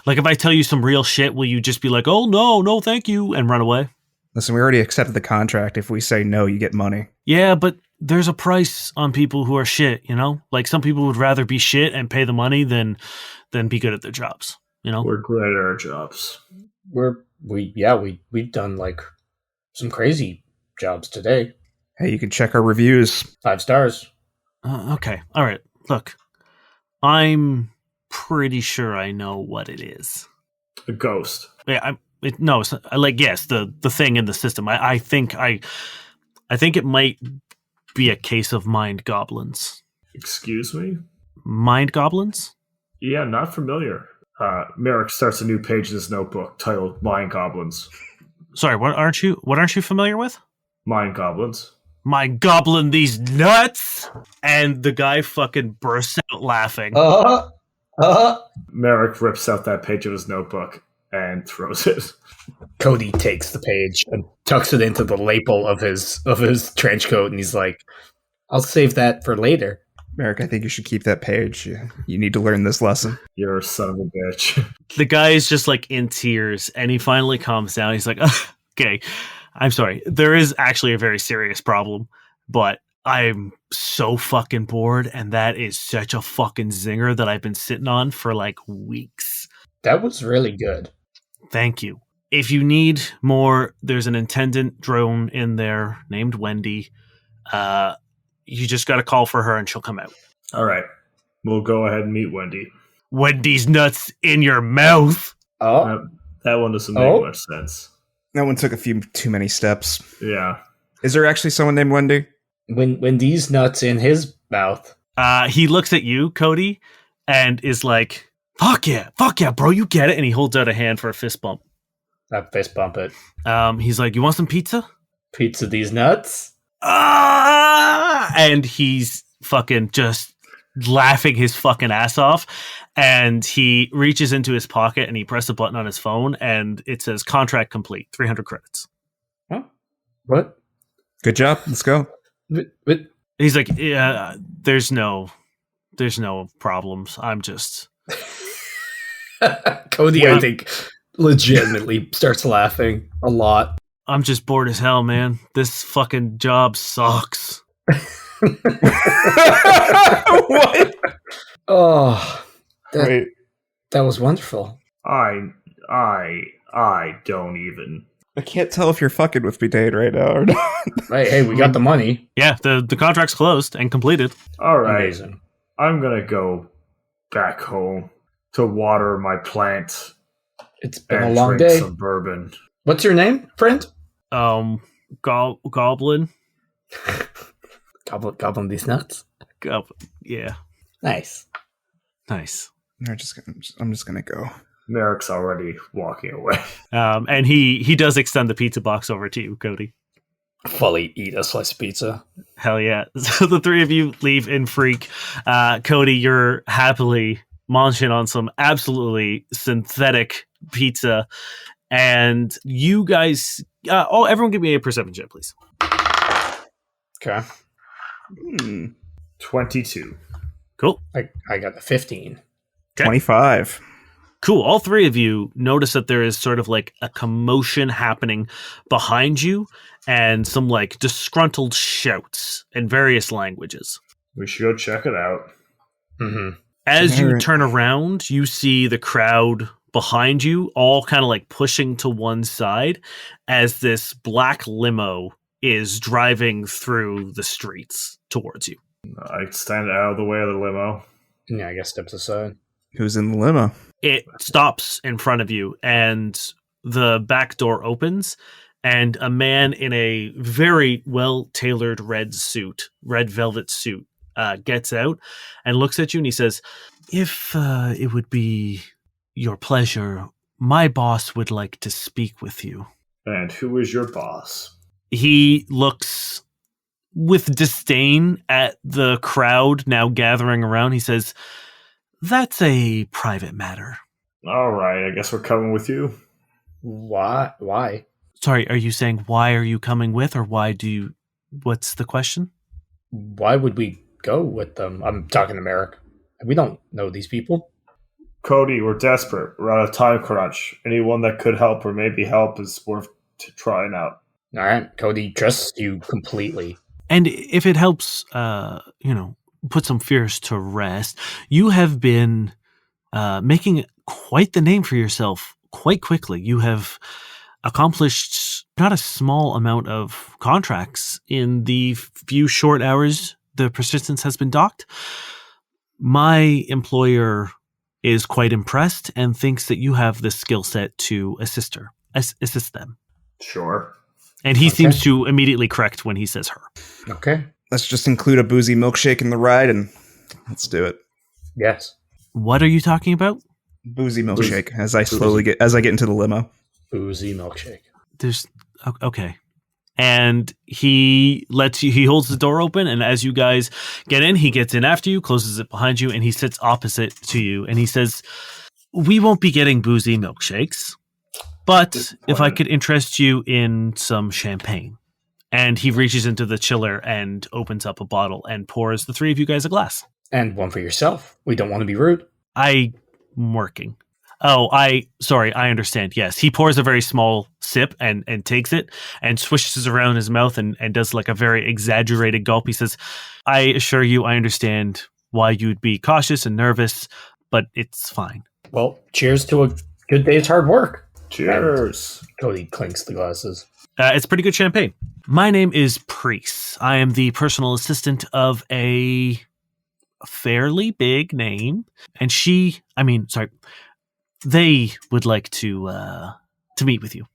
Like if I tell you some real shit, will you just be like, "Oh no, thank you," and run away? Listen, we already accepted the contract. If we say no, you get money. Yeah, but there's a price on people who are shit, Like some people would rather be shit and pay the money than be good at their jobs, We're great at our jobs. We've done like some crazy jobs today. Hey, you can check our reviews. 5 stars. Okay. All right. Look, I'm pretty sure I know what it is. A ghost. Yeah, it's not, yes, the thing in the system. I think it might be a case of mind goblins. Excuse me? Mind goblins? Yeah, not familiar. Merrick starts a new page in his notebook titled Mind Goblins. Sorry, what aren't you familiar with? Mind Goblins. My goblin these nuts! And the guy fucking bursts out laughing. Merrick rips out that page of his notebook and throws it. Cody takes the page and tucks it into the lapel of his trench coat, and he's like, "I'll save that for later." Merrick, I think you should keep that page. You need to learn this lesson. You're a son of a bitch. The guy is just like in tears, and he finally calms down. He's like, "Okay, I'm sorry. There is actually a very serious problem, but I'm so fucking bored, and that is such a fucking zinger that I've been sitting on for like weeks." That was really good. Thank you. If you need more, there's an attendant drone in there named Wendy. You just got to call for her and she'll come out. All right. We'll go ahead and meet Wendy. Wendy's nuts in your mouth. Oh. That one doesn't make much sense. That one took a few too many steps. Yeah. Is there actually someone named Wendy? Wendy's nuts in his mouth. He looks at you, Cody, and is like, fuck yeah, bro, you get it. And he holds out a hand for a fist bump. I fist bump it. He's like, you want some pizza? Pizza these nuts? And he's fucking just laughing his fucking ass off. And he reaches into his pocket and he presses a button on his phone and it says contract complete, 300 credits. Huh? What? Good job. Let's go. But He's like, yeah, there's no problems. I'm just Cody, I think, legitimately starts laughing a lot. I'm just bored as hell, man. This fucking job sucks. What? Oh, Wait. that was wonderful. I don't even. I can't tell if you're fucking with me, Dane, right now or not. Hey, we got the money. Yeah, the contract's closed and completed. All right, Amazing. I'm gonna go back home to water my plant It's been and a long drink day. some bourbon. What's your name, friend? Goblin. Goblin these nuts. Yeah, Nice. nice. I'm just gonna go. Merrick's already walking away. And he does extend the pizza box over to you, Cody. Fully eat a slice of pizza. Hell yeah. So the three of you leave in Freak. Cody, you're happily munching on some absolutely synthetic pizza. And you guys, everyone give me a perception check, please. Okay. 22. Cool. I got a 15. 25. Cool. All three of you notice that there is sort of like a commotion happening behind you and some like disgruntled shouts in various languages. We should go check it out. Mm-hmm. As you Alright. turn around, you see the crowd behind you all kind of like pushing to one side as this black limo is driving through the streets towards you. I stand out of the way of the limo. Yeah, I guess steps aside. Who's in the limo? It stops in front of you and the back door opens and a man in a very well-tailored red velvet suit, gets out and looks at you and he says, if it would be your pleasure, my boss would like to speak with you. And who is your boss? He looks with disdain at the crowd now gathering around. He says, that's a private matter. All right, I guess we're coming with you. Why? Sorry, are you saying why are you coming with, or what's the question? Why would we go with them? I'm talking to Merrick. We don't know these people. Cody, we're desperate. We're on a time crunch. Anyone that could help or maybe help is worth trying out. All right, Cody trusts you completely. And if it helps, put some fears to rest, you have been making quite the name for yourself quite quickly. You have accomplished not a small amount of contracts in the few short hours the Persistence has been docked. My employer is quite impressed and thinks that you have the skill set to assist them. Sure. And he Okay. seems to immediately correct when he says her. Okay. Let's just include a boozy milkshake in the ride and let's do it. Yes. What are you talking about? Boozy milkshake as I get into the limo. Boozy milkshake. Okay. And he holds the door open, and as you guys get in, he gets in after you, closes it behind you, and he sits opposite to you, and he says, we won't be getting boozy milkshakes, but if I could interest you in some champagne. And he reaches into the chiller and opens up a bottle and pours the three of you guys a glass. And one for yourself. We don't want to be rude. I'm working. Oh, I understand. Yes. He pours a very small sip and takes it and swishes around his mouth and does like a very exaggerated gulp. He says, I assure you, I understand why you'd be cautious and nervous, but it's fine. Well, cheers to a good day's hard work. Cheers. Cody clinks the glasses. It's pretty good champagne. My name is Priest. I am the personal assistant of a fairly big name. And they would like to meet with you.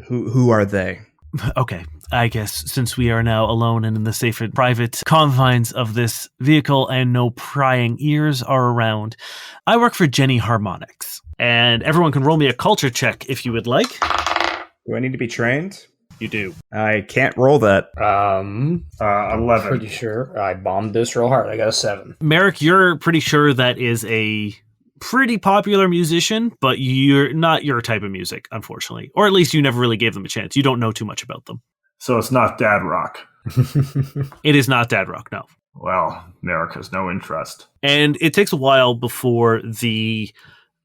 Who are they? Okay, I guess since we are now alone and in the safe and private confines of this vehicle and no prying ears are around, I work for Jenny Harmonics. And everyone can roll me a culture check if you would like. Do I need to be trained? You do. I can't roll that. 11. Pretty sure I bombed this real hard. I got a 7. Merrick, you're pretty sure that is a pretty popular musician, but you're not your type of music, unfortunately. Or at least you never really gave them a chance. You don't know too much about them. So it's not dad rock. It is not Dad Rock, no. Well, Merrick has no interest. And it takes a while before the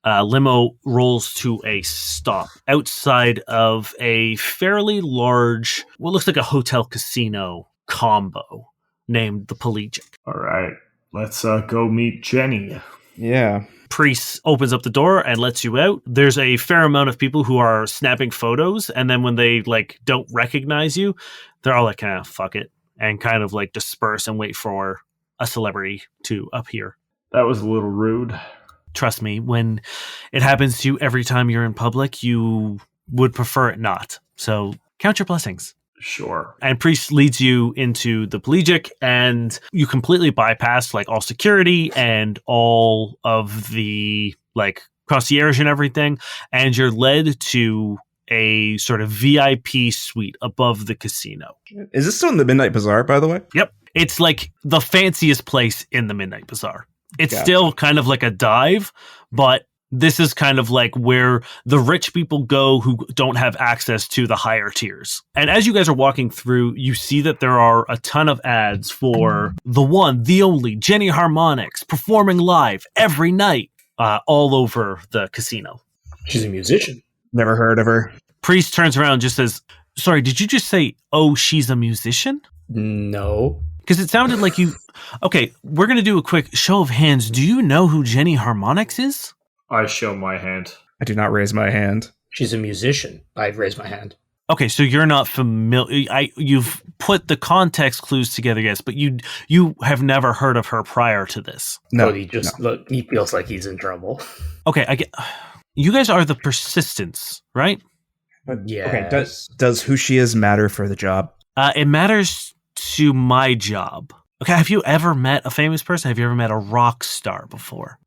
limo rolls to a stop outside of a fairly large, what looks like a hotel casino combo named the Pelagic. All right, let's go meet Jenny. Yeah. Priest opens up the door and lets you out. There's a fair amount of people who are snapping photos, and then when they don't recognize you, they're all like, fuck it, and kind of disperse and wait for a celebrity to appear. That was a little rude. Trust me, when it happens to you every time you're in public, you would prefer it not. So count your blessings. Sure. And Priest leads you into the Pelagic, and you completely bypass all security and all of the concierge and everything, and you're led to a sort of VIP suite above the casino. Is this still in the Midnight Bazaar, by the way? Yep. It's the fanciest place in the Midnight Bazaar. It's Gotcha. still kind of like a dive, but this is kind of where the rich people go who don't have access to the higher tiers. And as you guys are walking through, you see that there are a ton of ads for the one, the only Jenny Harmonics performing live every night all over the casino. She's a musician. Never heard of her. Priest turns around and just says, sorry, did you just say, oh, she's a musician? No. Because it sounded like you... Okay, we're going to do a quick show of hands. Do you know who Jenny Harmonics is? I show my hand. I do not raise my hand. She's a musician. I've raised my hand. Okay, so you're not familiar. You've put the context clues together, yes, but you have never heard of her prior to this. No. Cody look, he feels like he's in trouble. Okay, I get. You guys are the Persistence, right? Yeah. Okay. Does who she is matter for the job? It matters to my job. Okay, have you ever met a famous person? Have you ever met a rock star before?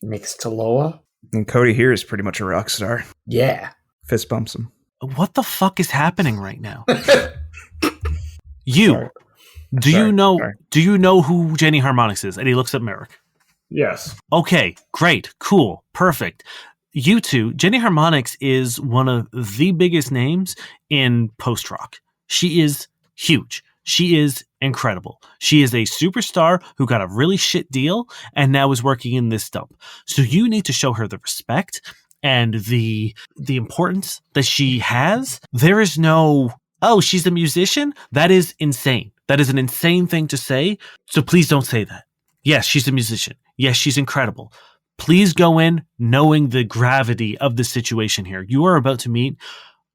Next to Loa? And Cody here is pretty much a rock star. Yeah. Fist bumps him. What the fuck is happening right now? You. Sorry. Do Sorry, you know? sorry. Do you know who Jenny Harmonics is? And he looks at Merrick. Yes. Okay, great, cool, perfect. You two, Jenny Harmonics is one of the biggest names in post-rock. She is huge. She is incredible. She is a superstar who got a really shit deal and now is working in this dump. So you need to show her the respect and the importance that she has. There is no, oh, she's a musician? That is insane. That is an insane thing to say. So please don't say that. Yes, she's a musician. Yes, she's incredible. Please go in knowing the gravity of the situation here. You are about to meet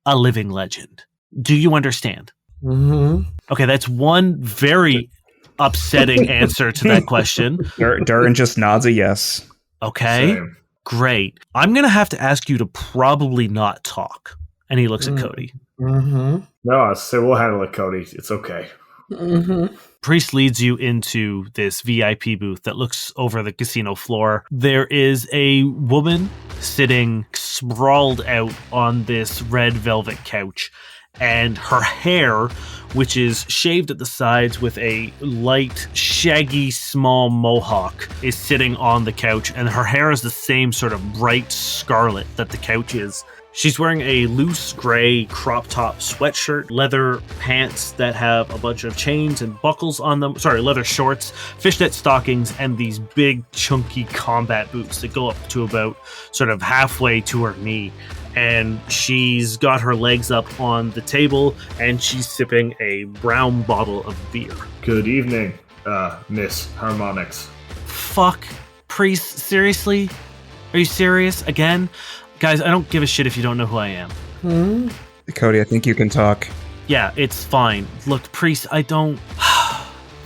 a living legend. Do you understand? Mm-hmm. Okay, that's one very upsetting answer to that question. Durrin just nods a yes. Okay, Same. great. I'm going to have to ask you to probably not talk. And he looks at Cody. Mm-hmm. No, I say we'll handle it, Cody. It's okay. Mm-hmm. Priest leads you into this VIP booth that looks over the casino floor. There is a woman sitting sprawled out on this red velvet couch, and her hair, which is shaved at the sides with a light, shaggy, small mohawk, is sitting on the couch, and her hair is the same sort of bright scarlet that the couch is. She's wearing a loose gray crop top sweatshirt, leather pants that have a bunch of chains and buckles on them. Sorry, leather shorts, fishnet stockings, and these big, chunky combat boots that go up to about sort of halfway to her knee. And she's got her legs up on the table, and she's sipping a brown bottle of beer. Good evening, Miss Harmonics. Fuck, Priest, seriously? Are you serious? Again? Guys, I don't give a shit if you don't know who I am. Mm-hmm. Cody, I think you can talk. Yeah, it's fine. Look, Priest, I don't...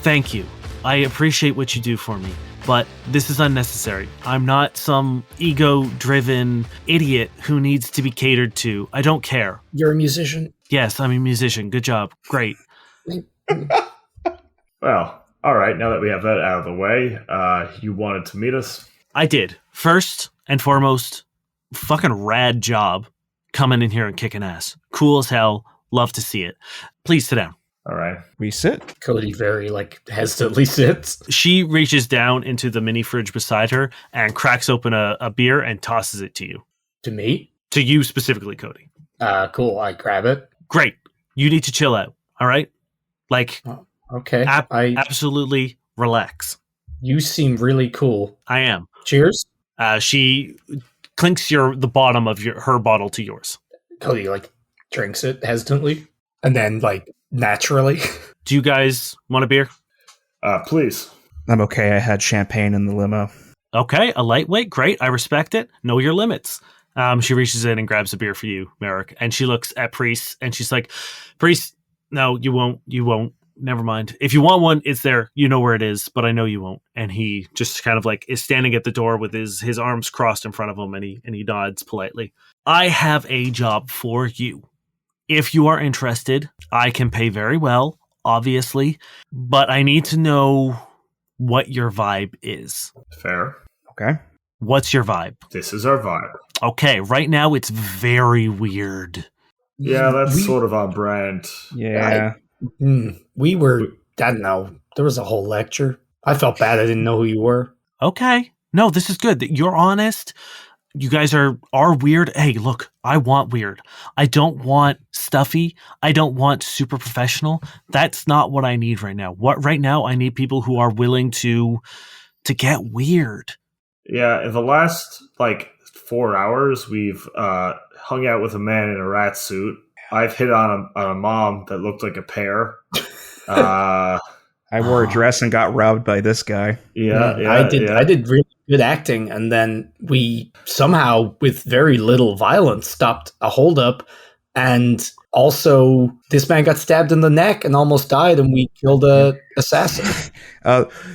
Thank you. I appreciate what you do for me, but this is unnecessary. I'm not some ego-driven idiot who needs to be catered to. I don't care. You're a musician? Yes, I'm a musician. Good job. Great. Well, all right. Now that we have that out of the way, you wanted to meet us? I did. First and foremost, fucking rad job coming in here and kicking ass. Cool as hell. Love to see it. Please sit down. All right. We sit. Cody very, hesitantly sits. She reaches down into the mini fridge beside her and cracks open a beer and tosses it to you. To me? To you specifically, Cody. Cool. I grab it. Great. You need to chill out. All right? Like, Okay. absolutely relax. You seem really cool. I am. Cheers. She clinks the bottom of her bottle to yours. Cody drinks it hesitantly and then naturally. Do you guys want a beer? Please. I'm okay. I had champagne in the limo. Okay, a lightweight. Great. I respect it. Know your limits. She reaches in and grabs a beer for you, Merrick. And she looks at Priest and she's like, Priest, no, you won't. You won't. Never mind. If you want one, it's there. You know where it is, but I know you won't. And he just kind of is standing at the door with his arms crossed in front of him, and he nods politely. I have a job for you. If you are interested, I can pay very well, obviously, but I need to know what your vibe is. Fair. Okay. What's your vibe? This is our vibe. Okay, right now it's very weird. Yeah, that's sort of on brand. Yeah. We were, I don't know, there was a whole lecture. I felt bad I didn't know who you were. Okay. No, this is good. You're honest. You guys are weird. Hey, look, I want weird. I don't want stuffy. I don't want super professional. That's not what I need right now. Right now, I need people who are willing to get weird. Yeah, in the last 4 hours, we've hung out with a man in a rat suit. I've hit on a mom that looked like a pear. I wore a dress and got robbed by this guy. I did really good acting, and then we somehow, with very little violence, stopped a holdup. And also, this man got stabbed in the neck and almost died, and we killed a assassin.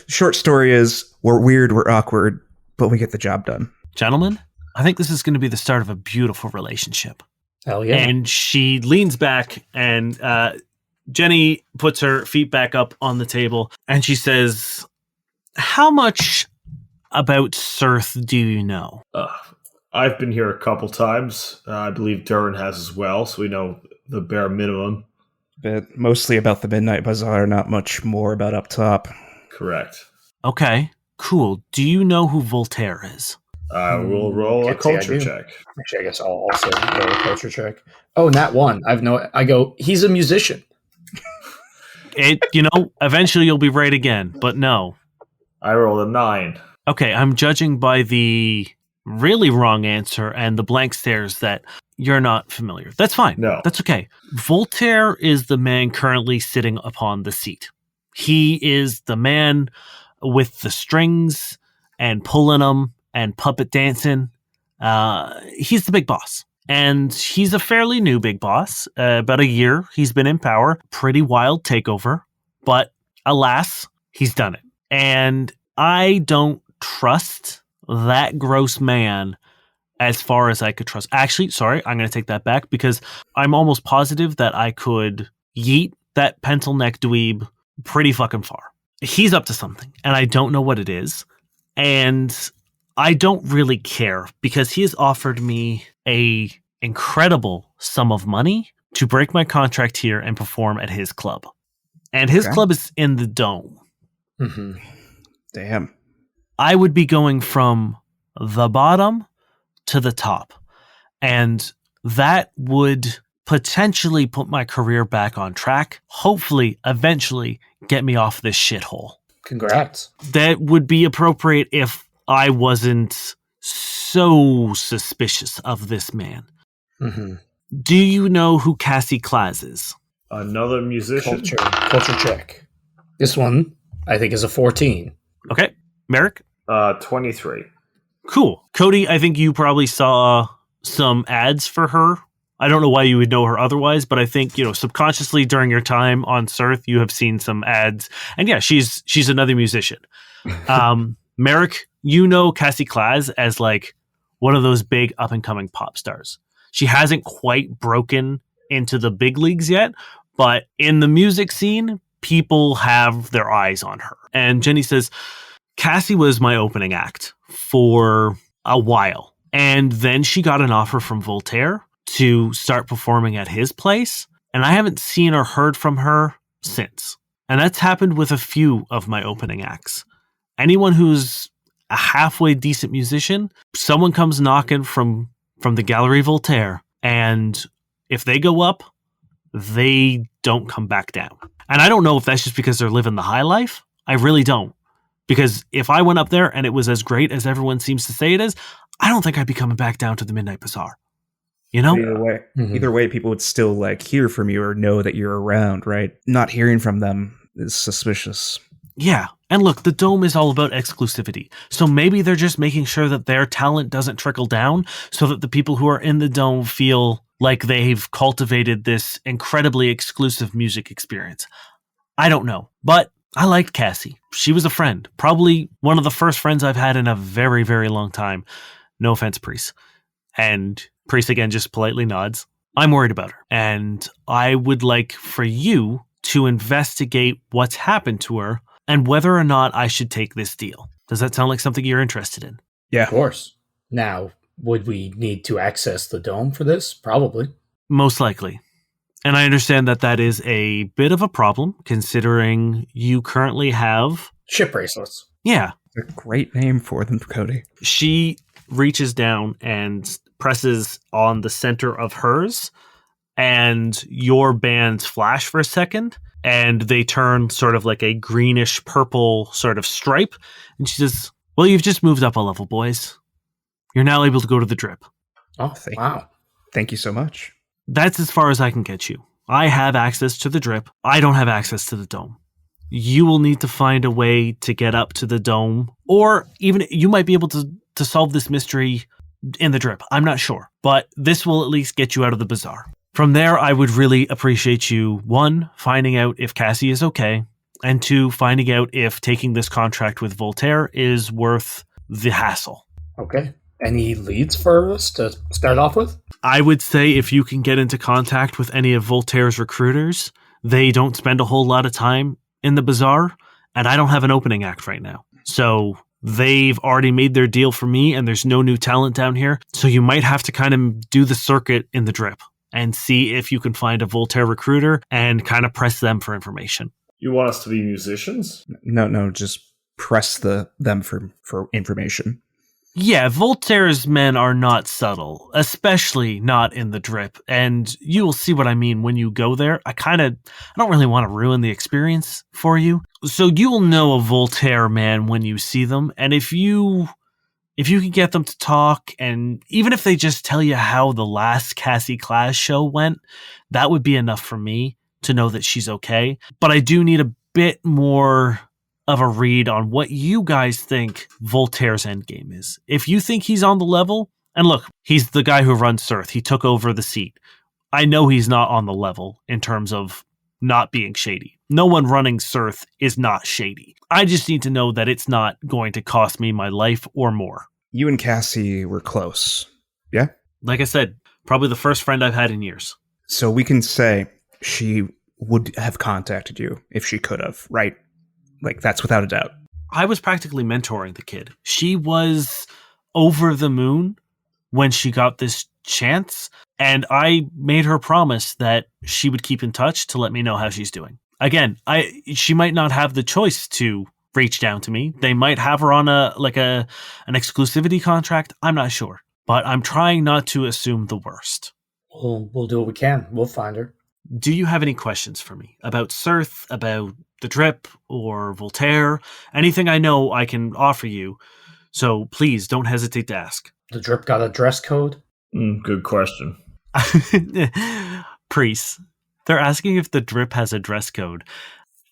Short story is, we're weird, we're awkward, but we get the job done. Gentlemen, I think this is going to be the start of a beautiful relationship. Hell yeah. And she leans back, and Jenny puts her feet back up on the table, and she says, how much about Cirth do you know? I've been here a couple times. I believe Durrin has as well, so we know the bare minimum. But mostly about the Midnight Bazaar, not much more about up top. Correct. Okay, cool. Do you know who Voltaire is? We'll roll a culture check. Actually, I guess I'll also roll a culture check. Oh, nat 1. I go, he's a musician. Eventually you'll be right again, but no. I rolled a 9. Okay, I'm judging by the really wrong answer and the blank stares that you're not familiar. That's fine. No. That's okay. Voltaire is the man currently sitting upon the seat. He is the man with the strings and pulling them and puppet dancing. He's the big boss. And he's a fairly new big boss. About a year he's been in power. Pretty wild takeover. But alas, he's done it. And I don't trust that gross man as far as I could trust. Actually, sorry, I'm going to take that back, because I'm almost positive that I could yeet that pencil neck dweeb pretty fucking far. He's up to something, and I don't know what it is. And I don't really care, because he has offered me a incredible sum of money to break my contract here and perform at his club. And his club is in the Dome. Mm-hmm. Damn. I would be going from the bottom to the top. And that would potentially put my career back on track. Hopefully, eventually get me off this shithole. Congrats. That would be appropriate if I wasn't so suspicious of this man. Mm-hmm. Do you know who Cassie Claus is? Another musician. Culture check. This one, I think, is a 14. Okay. Merrick? 23. Cool. Cody, I think you probably saw some ads for her. I don't know why you would know her otherwise, but I think, subconsciously during your time on Cirth, you have seen some ads. And yeah, she's another musician. Merrick, you know Cassie Claus as one of those big up and coming pop stars. She hasn't quite broken into the big leagues yet, but in the music scene, people have their eyes on her. And Jenny says, Cassie was my opening act for a while. And then she got an offer from Voltaire to start performing at his place. And I haven't seen or heard from her since. And that's happened with a few of my opening acts. Anyone who's a halfway decent musician, someone comes knocking from the Gallery Voltaire. And if they go up, they don't come back down. And I don't know if that's just because they're living the high life. I really don't. Because if I went up there and it was as great as everyone seems to say it is, I don't think I'd be coming back down to the Midnight Bazaar. You know? Either way, people would still like hear from you or know that you're around, right? Not hearing from them is suspicious. Yeah. And look, the Dome is all about exclusivity. So maybe they're just making sure that their talent doesn't trickle down so that the people who are in the Dome feel like they've cultivated this incredibly exclusive music experience. I don't know. But I liked Cassie. She was a friend. Probably one of the first friends I've had in a very, very long time. No offense, Priest. And Priest again just politely nods. I'm worried about her. And I would like for you to investigate what's happened to her and whether or not I should take this deal. Does that sound like something you're interested in? Yeah. Of course. Now, would we need to access the Dome for this? Probably. Most likely. And I understand that that is a bit of a problem, considering you currently have... ship bracelets. Yeah. It's a great name for them, Cody. She reaches down and presses on the center of hers, and your bands flash for a second, and they turn sort of like a greenish purple sort of stripe. And she says, well, you've just moved up a level, boys. You're now able to go to the drip. Oh, wow. Thank you so much. That's as far as I can get you. I have access to the drip. I don't have access to the Dome. You will need to find a way to get up to the Dome, or even you might be able to solve this mystery in the drip. I'm not sure, but this will at least get you out of the bazaar. From there, I would really appreciate you, 1, finding out if Cassie is okay, and 2, finding out if taking this contract with Voltaire is worth the hassle. Okay. Any leads for us to start off with? I would say if you can get into contact with any of Voltaire's recruiters, they don't spend a whole lot of time in the bazaar, and I don't have an opening act right now. So they've already made their deal for me, and there's no new talent down here. So you might have to kind of do the circuit in the drip and see if you can find a Voltaire recruiter and kind of press them for information. You want us to be musicians? No, just press them for information. Yeah, Voltaire's men are not subtle, especially not in the drip, and you will see what I mean when you go there. I don't really want to ruin the experience for you. So you will know a Voltaire man when you see them, and if you can get them to talk, and even if they just tell you how the last Cassie Class show went, that would be enough for me to know that she's okay. But I do need a bit more of a read on what you guys think Voltaire's endgame is. If you think he's on the level, and look, he's the guy who runs Cirth. He took over the seat. I know he's not on the level in terms of not being shady. No one running Cirth is not shady. I just need to know that it's not going to cost me my life or more. You and Cassie were close, yeah? Like I said, probably the first friend I've had in years. So we can say she would have contacted you if she could have, right? Like, that's without a doubt. I was practically mentoring the kid. She was over the moon when she got this chance, and I made her promise that she would keep in touch to let me know how she's doing. Again, she might not have the choice to reach down to me. They might have her on an exclusivity contract. I'm not sure, but I'm trying not to assume the worst. We'll do what we can. We'll find her. Do you have any questions for me about Cirth, about the drip, or Voltaire? Anything I know I can offer you, so please don't hesitate to ask. The drip got a dress code? Good question. Priest, they're asking if the drip has a dress code.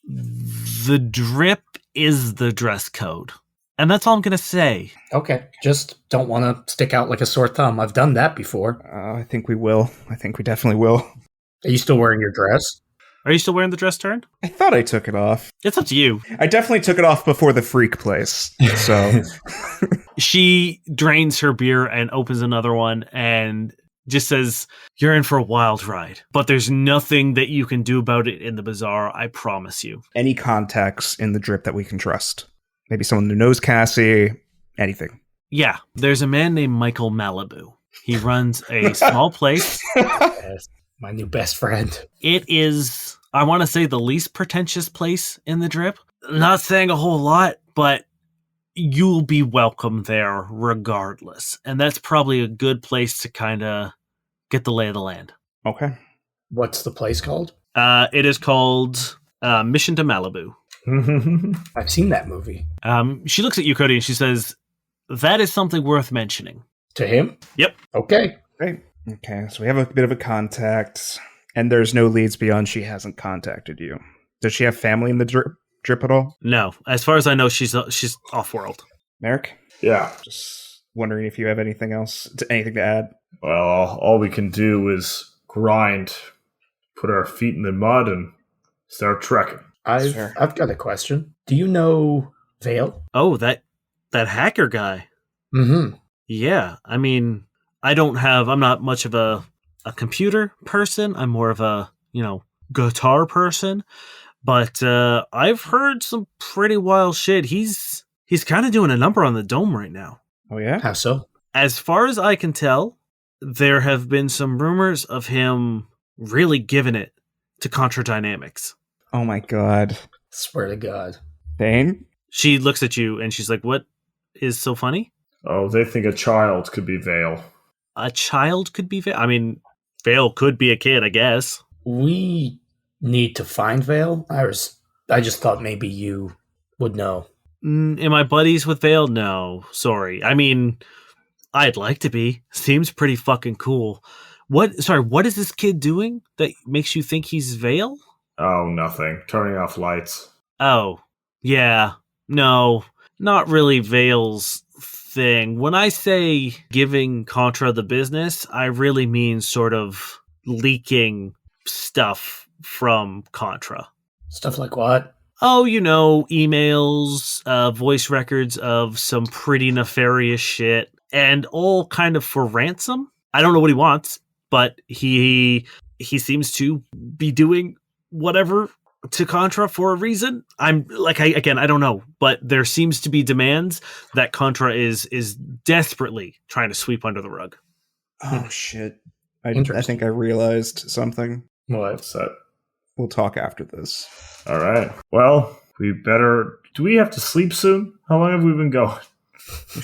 The drip is the dress code. And that's all I'm going to say. Okay, just don't want to stick out like a sore thumb. I've done that before. I think we will. I think we definitely will. Are you still wearing your dress? Are you still wearing the dress turn? I thought I took it off. It's up to you. I definitely took it off before the freak place. So she drains her beer and opens another one and just says, "You're in for a wild ride, but there's nothing that you can do about it in the bazaar, I promise you." Any contacts in the drip that we can trust? Maybe someone who knows Cassie, anything. Yeah, there's a man named Michael Malibu. He runs a small place. Yes, my new best friend. It is, I want to say, the least pretentious place in the drip. Not saying a whole lot, but you'll be welcome there regardless. And that's probably a good place to kind of get the lay of the land. Okay. What's the place called? It is called Mission to Malibu. I've seen that movie. She looks at you, Cody, and she says, "That is something worth mentioning." To him? Yep. Okay. Great. Okay, so we have a bit of a contact, and there's no leads beyond she hasn't contacted you. Does she have family in the drip at all? No, as far as I know, she's off-world. Merrick? Yeah. Just wondering if you have anything to add. Well, all we can do is grind, put our feet in the mud, and start trekking. I've got a question. Do you know Vale? Oh, that hacker guy. Mm-hmm. Yeah, I mean, I'm not much of a computer person. I'm more of a, guitar person. But I've heard some pretty wild shit. He's kind of doing a number on the dome right now. Oh, yeah? How so? As far as I can tell, there have been some rumors of him really giving it to Contra Dynamics. Oh, my God. Swear to God. Bane? She looks at you and she's like, "What is so funny?" Oh, they think a child could be Vale. A child could be Vale? I mean, Vale could be a kid, I guess. We need to find Vale. I just thought maybe you would know. Am I buddies with Vale? No, sorry. I mean, I'd like to be. Seems pretty fucking cool. What is this kid doing that makes you think he's Vale? Oh, nothing. Turning off lights. Oh, yeah. No, not really Vale's thing. When I say giving Contra the business, I really mean sort of leaking stuff from Contra. Stuff like what? Oh, emails, voice records of some pretty nefarious shit, and all kind of for ransom. I don't know what he wants, but he seems to be doing whatever to Contra for a reason. I don't know, but there seems to be demands that Contra is desperately trying to sweep under the rug. Oh, shit. I think I realized something. What? Set. We'll talk after this. All right. Well, do we have to sleep soon? How long have we been going? We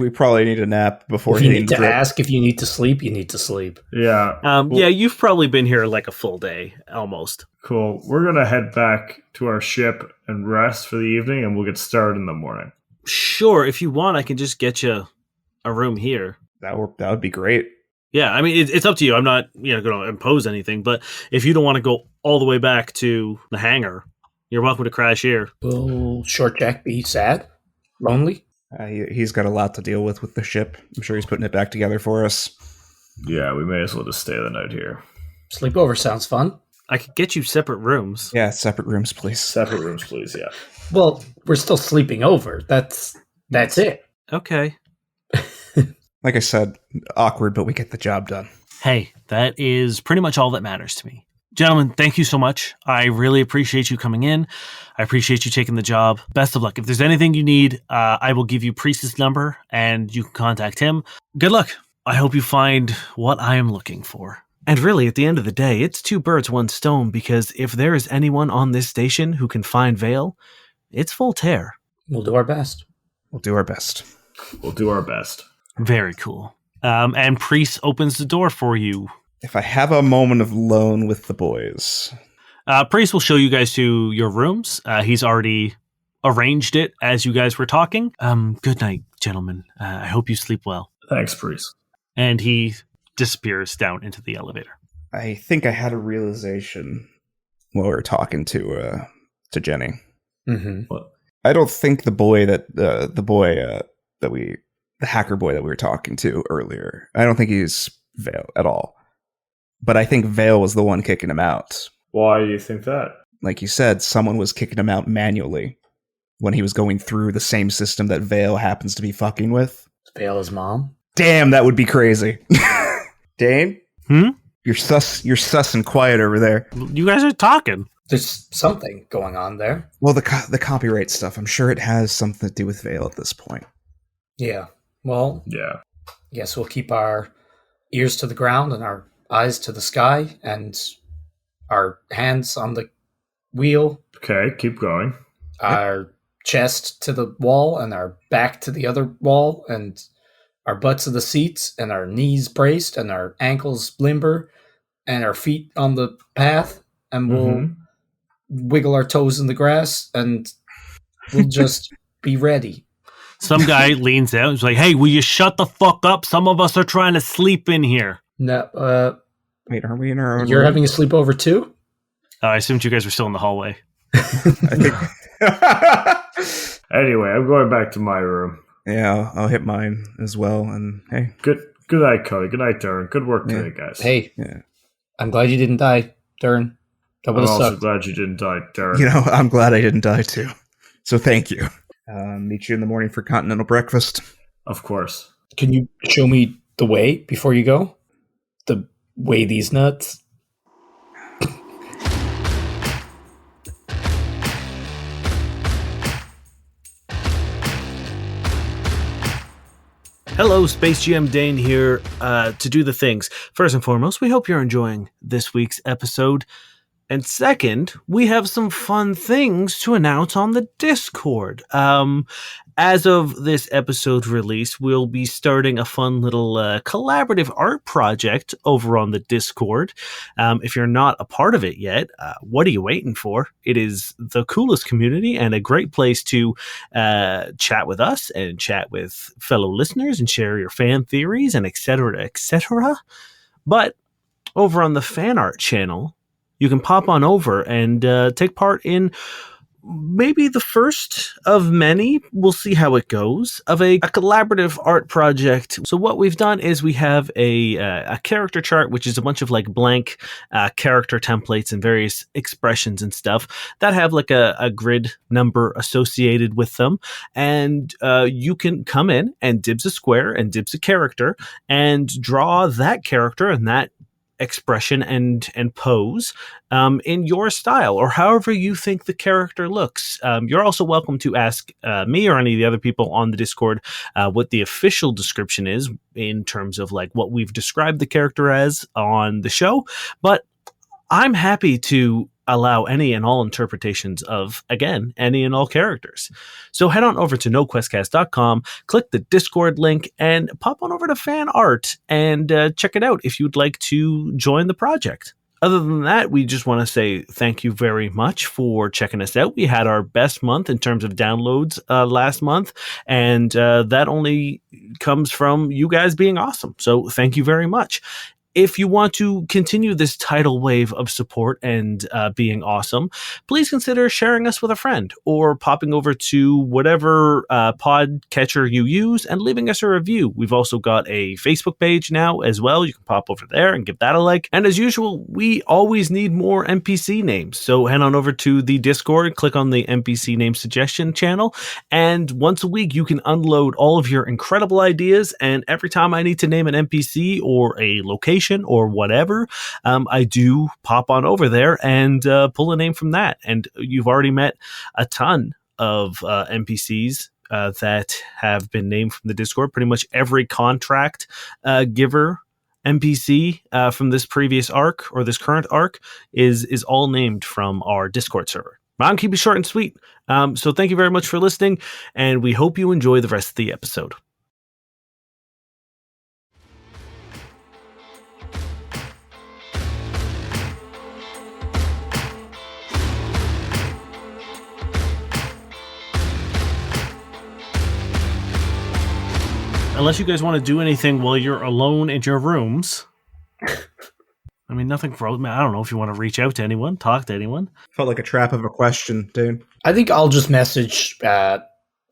probably need a nap before If you hitting need to drip. ask if you need to sleep, you need to sleep. Yeah. Yeah, you've probably been here like a full day, almost. Cool. We're going to head back to our ship and rest for the evening, and we'll get started in the morning. Sure, if you want, I can just get you a room here. That would be great. Yeah, I mean, it's up to you. I'm not going to impose anything, but if you don't want to go all the way back to the hangar, you're welcome to crash here. Will Short Jack be sad? Lonely? He's got a lot to deal with the ship. I'm sure he's putting it back together for us. Yeah, we may as well just stay the night here. Sleepover sounds fun. I could get you separate rooms. Yeah, separate rooms, please. Separate rooms, please, yeah. Well, we're still sleeping over. That's it. Okay. Like I said, awkward, but we get the job done. Hey, that is pretty much all that matters to me. Gentlemen, thank you so much. I really appreciate you coming in. I appreciate you taking the job. Best of luck. If there's anything you need, I will give you Priest's number and you can contact him. Good luck. I hope you find what I am looking for. And really, at the end of the day, it's 2 birds, 1 stone, because if there is anyone on this station who can find Vale, it's Voltaire. We'll do our best. We'll do our best. We'll do our best. Very cool. And Priest opens the door for you. If I have a moment of lone with the boys. Priest will show you guys to your rooms. He's already arranged it as you guys were talking. Good night, gentlemen. I hope you sleep well. Thanks, Priest. And he disappears down into the elevator. I think I had a realization while we were talking to Jenny. Mm-hmm. What? I don't think the hacker boy that we were talking to earlier, I don't think he's Vale at all. But I think Vale was the one kicking him out. Why do you think that? Like you said, someone was kicking him out manually when he was going through the same system that Vale happens to be fucking with. Vale's mom? Damn, that would be crazy. Dane? You're sus and quiet over there. You guys are talking. There's something going on there. Well, the copyright stuff, I'm sure it has something to do with Vale at this point. Yeah. Well, Yeah. guess we'll keep our ears to the ground and our eyes to the sky and our hands on the wheel, Okay, keep going. our chest to the wall and our back to the other wall and our butts to the seats and our knees braced and our ankles limber and our feet on the path, and wiggle our toes in the grass, and we'll just be ready. Some guy leans out and is like, hey, will you shut the fuck up? Some of us are trying to sleep in here. No, Wait, are we in our own you're room? having a sleepover too? I assumed you guys were still in the hallway. I think. Anyway, I'm going back to my room. Yeah, I'll hit mine as well. And hey, Good night, Cody. Good night, Durrin. Good work Yeah. today, guys. Hey, yeah. I'm glad you didn't die, Durrin. That I'm would have also sucked. glad you didn't die, Durrin. You know, I'm glad I didn't die too. So thank you. Meet you in the morning for continental breakfast. Of course. Can you show me the way before you go? The way these nuts? Hello, Space GM Dane here to do the things. First and foremost, we hope you're enjoying this week's episode. And second, we have some fun things to announce on the Discord. As of this episode release, we'll be starting a fun little collaborative art project over on the Discord. If you're not a part of it yet, what are you waiting for? It is the coolest community and a great place to chat with us and chat with fellow listeners and share your fan theories and etc., etc. But over on the fan art channel, you can pop on over and take part in maybe the first of many, we'll see how it goes, of a collaborative art project. So what we've done is we have a character chart, which is a bunch of like blank character templates and various expressions and stuff that have like a grid number associated with them. And you can come in and dibs a square and dibs a character and draw that character and that expression and pose in your style or however you think the character looks. You're also welcome to ask me or any of the other people on the Discord what the official description is in terms of like what we've described the character as on the show, but I'm happy to allow any and all interpretations of, again, any and all characters. So head on over to noquestcast.com, click the Discord link, and pop on over to fan art and check it out if you'd like to join the project. Other than that, we just want to say thank you very much for checking us out. We had our best month in terms of downloads last month, and that only comes from you guys being awesome. So thank you very much. If you want to continue this tidal wave of support and being awesome, please consider sharing us with a friend or popping over to whatever podcatcher you use and leaving us a review. We've also got a Facebook page now as well. You can pop over there and give that a like. And as usual, we always need more NPC names. So head on over to the Discord, click on the NPC name suggestion channel, and once a week you can unload all of your incredible ideas. And every time I need to name an NPC or a location or whatever, I do pop on over there and pull a name from that. And you've already met a ton of NPCs that have been named from the Discord. Pretty much every contract giver NPC from this previous arc or this current arc is all named from our Discord server. I'm keep it short and sweet. So thank you very much for listening, and we hope you enjoy the rest of the episode. Unless you guys want to do anything while you're alone in your rooms. I mean, nothing for... I don't know if you want to reach out to anyone, talk to anyone. Felt like a trap of a question, dude. I think I'll just message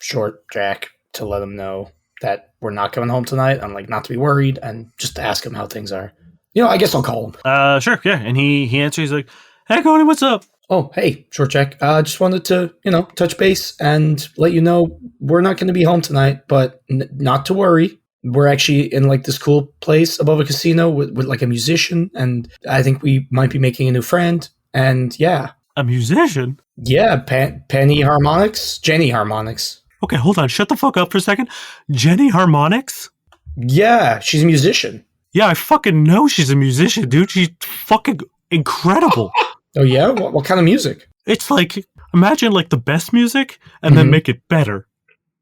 Short Jack to let him know that we're not coming home tonight. I'm like, not to be worried, and just to ask him how things are. You know, I guess I'll call him. Sure, yeah. And he answers, he's like, hey, Cody, what's up? Oh, hey, Short Jack. Just wanted to, touch base and let you know we're not going to be home tonight, but not to worry. We're actually in like this cool place above a casino with like a musician, and I think we might be making a new friend. And yeah. A musician? Yeah, Jenny Harmonics. Okay, hold on. Shut the fuck up for a second. Jenny Harmonics? Yeah, she's a musician. Yeah, I fucking know she's a musician, dude. She's fucking incredible. Oh yeah? What kind of music? It's like, imagine like the best music and then make it better.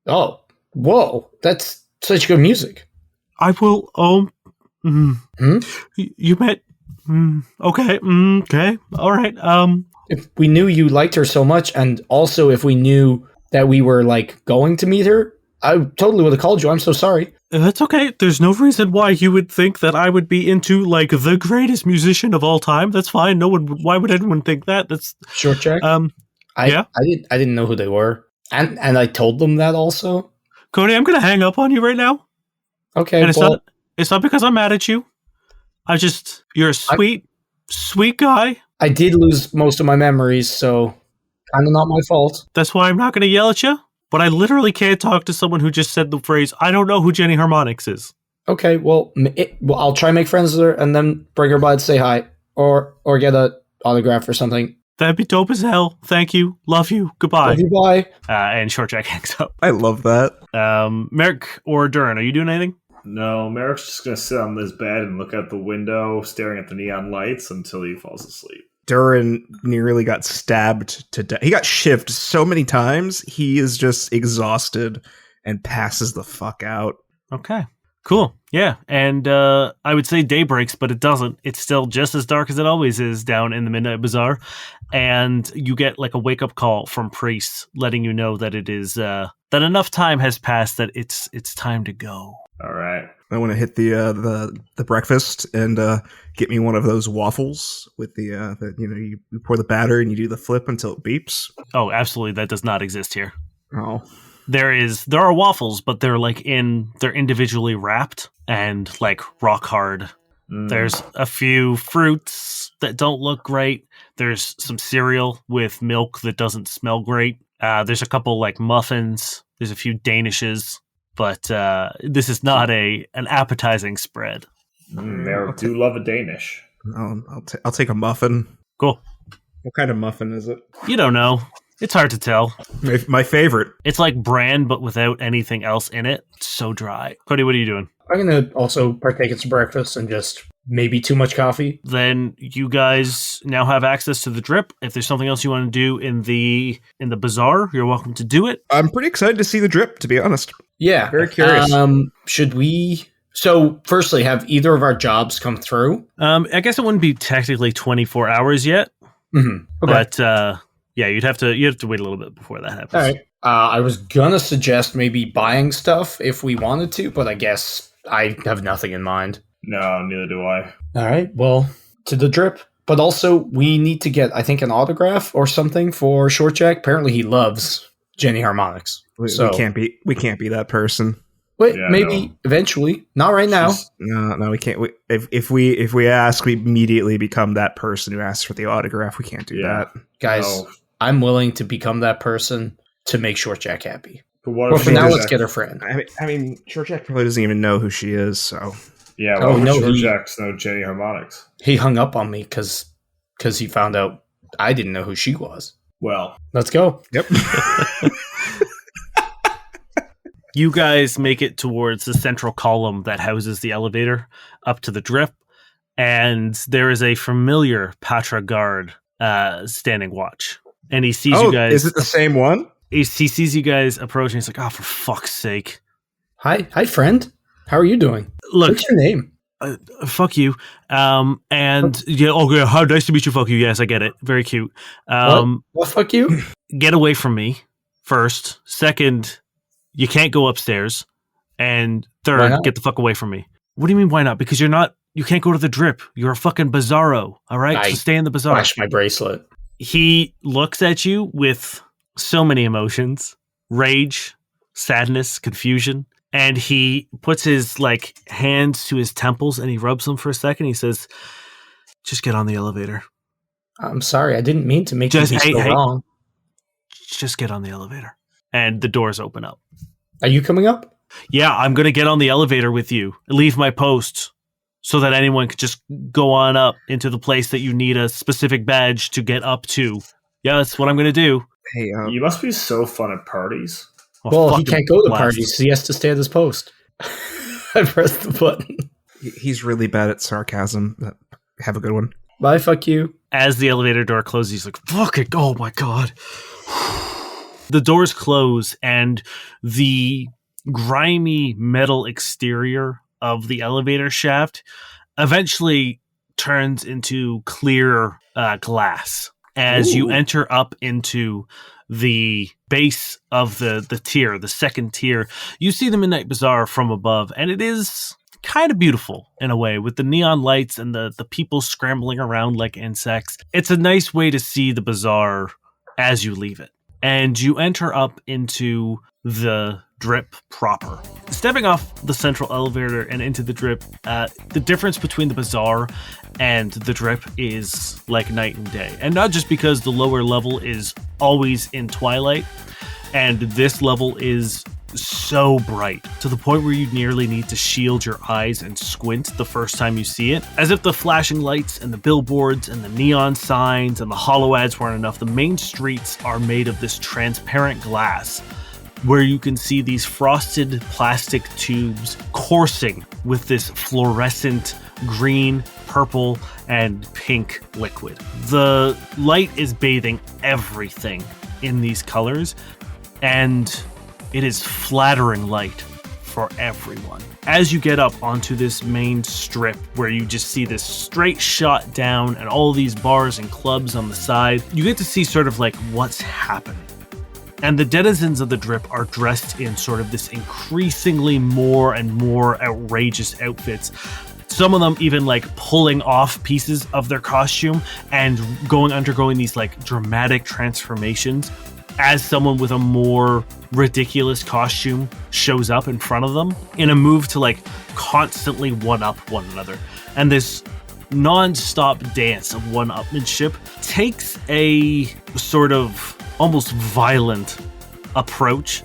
Oh, whoa. That's such good music. I will, you met, okay, okay, all right, if we knew you liked her so much, and also if we knew that we were like going to meet her, I totally would have called you. I'm so sorry. That's okay. There's no reason why you would think that I would be into like the greatest musician of all time. That's fine. No one. Why would anyone think that? That's Short Jack. Yeah. I didn't know who they were, and I told them that also. Cody. I'm gonna hang up on you right now. Okay, And it's not because I'm mad at you. You're a sweet guy. I did lose most of my memories, so kind of not my fault. That's why I'm not gonna yell at you. But I literally can't talk to someone who just said the phrase, I don't know who Jenny Harmonix is. Okay, well, I'll try and make friends with her and then bring her by to say hi or get a autograph or something. That'd be dope as hell. Thank you. Love you. Goodbye. Love you, bye. And Short Jack hangs up. I love that. Merrick or Durrin, are you doing anything? No, Merrick's just going to sit on his bed and look out the window, staring at the neon lights until he falls asleep. Durrin nearly got stabbed to death. He got shivved so many times, he is just exhausted and passes the fuck out. Okay. Cool. Yeah. And I would say day breaks, but it doesn't. It's still just as dark as it always is down in the Midnight Bazaar. And you get like a wake-up call from priests letting you know that it is that enough time has passed that it's time to go. All right. I want to hit the breakfast and get me one of those waffles with the you pour the batter and you do the flip until it beeps. Oh, absolutely. That does not exist here. Oh. There are waffles, but they're individually wrapped and like rock hard. There's a few fruits that don't look great. There's some cereal with milk that doesn't smell great. There's a couple like muffins. There's a few danishes, but this is not an appetizing spread. Merrick do love a Danish. I'll take a muffin. Cool. What kind of muffin is it? You don't know. It's hard to tell. My favorite. It's like bran, but without anything else in it. It's so dry. Cody, what are you doing? I'm going to also partake in some breakfast and just maybe too much coffee. Then you guys now have access to the drip. If there's something else you want to do in the bazaar, you're welcome to do it. I'm pretty excited to see the drip, to be honest. Yeah. Very curious. Should we... So, firstly, have either of our jobs come through? I guess it wouldn't be technically 24 hours yet. Mm-hmm. Okay. But... yeah, you'd have to wait a little bit before that happens. All right. I was gonna suggest maybe buying stuff if we wanted to, but I guess I have nothing in mind. No, neither do I. All right. Well, to the drip. But also, we need to get, I think, an autograph or something for Short Jack. Apparently, he loves Jenny Harmonix. We can't be that person. Wait, Yeah, maybe eventually. Not right now. No, we can't. If we ask, we immediately become that person who asks for the autograph. We can't do that, Guys. No. I'm willing to become that person to make Short Jack happy. But what Well, if for she now, does let's that? get her friend. I mean, Short Jack probably doesn't even know who she is. So Yeah, Oh, well, no, Short he- Jack's no Jenny Harmonix. He hung up on me because he found out I didn't know who she was. Well, Let's go. yep. You guys make it towards the central column that houses the elevator up to the drip, and there is a familiar Patra guard standing watch. And he sees you guys. Is it the same one? He sees you guys approaching. He's like, "Oh, for fuck's sake!" Hi, friend. How are you doing? Look, What's your name? fuck you. And yeah, okay, how nice to meet you. Fuck you. Yes, I get it. Very cute. What fuck you? Get away from me. First, second, you can't go upstairs, and Why third, not? get the fuck away from me. What do you mean? Why not? Because you can't go to the drip. You're a fucking bizarro. All right, I so stay in the bazaar. Flash my bracelet. He looks at you with so many emotions: rage, sadness, confusion. And he puts his like hands to his temples and he rubs them for a second. He says, "Just get on the elevator. I'm sorry, I didn't mean to make you be so wrong. Just get on the elevator." And the doors open up. Are you coming up? Yeah, I'm going to get on the elevator with you. Leave my post so that anyone could just go on up into the place that you need a specific badge to get up to. Yeah, that's what I'm going to do. Hey, you must be so fun at parties. Well, he fucking can't go to blast. parties. So he has to stay at his post. I pressed the button. he's really bad at sarcasm. Have a good one. Bye, fuck you. As the elevator door closes, he's like, "Fuck it. Oh my God." The doors close and the grimy metal exterior of the elevator shaft eventually turns into clear glass. as you Ooh. enter up into the base of the tier, the second tier. You see the Midnight Bazaar from above, and it is kind of beautiful in a way, with the neon lights and the people scrambling around like insects. It's a nice way to see the bazaar as you leave it. And you enter up into the drip proper. Stepping off the central elevator and into the drip, the difference between the bazaar and the drip is like night and day. And not just because the lower level is always in twilight, and this level is so bright to the point where you nearly need to shield your eyes and squint the first time you see it. As if the flashing lights and the billboards and the neon signs and the hollow ads weren't enough, the main streets are made of this transparent glass where you can see these frosted plastic tubes coursing with this fluorescent green, purple, and pink liquid. The light is bathing everything in these colors, and it is flattering light for everyone. As you get up onto this main strip where you just see this straight shot down and all these bars and clubs on the side, you get to see sort of like what's happening. And the denizens of the drip are dressed in sort of this increasingly more and more outrageous outfits. Some of them even like pulling off pieces of their costume and undergoing these like dramatic transformations as someone with a more ridiculous costume shows up in front of them in a move to like constantly one-up one another. And this non-stop dance of one-upmanship takes a sort of almost violent approach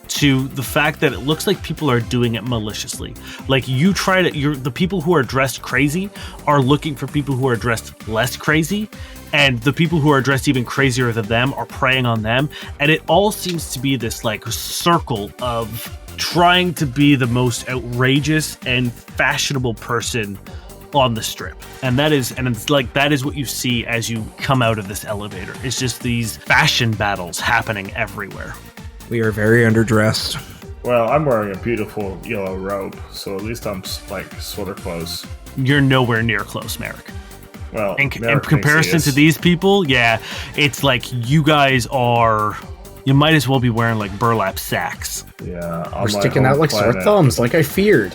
to the fact that it looks like people are doing it maliciously. Like the people who are dressed crazy are looking for people who are dressed less crazy, and the people who are dressed even crazier than them are preying on them. And it all seems to be this like circle of trying to be the most outrageous and fashionable person on the strip. And that is what you see as you come out of this elevator. It's just these fashion battles happening everywhere. We are very underdressed. Well, I'm wearing a beautiful yellow robe, so at least I'm like sort of close. You're nowhere near close, Merrick. Well, In Merrick comparison thinks he to is. these people, yeah, it's like you guys are. You might as well be wearing like burlap sacks. Yeah, on We're my sticking home out like sore planet. thumbs, like I feared.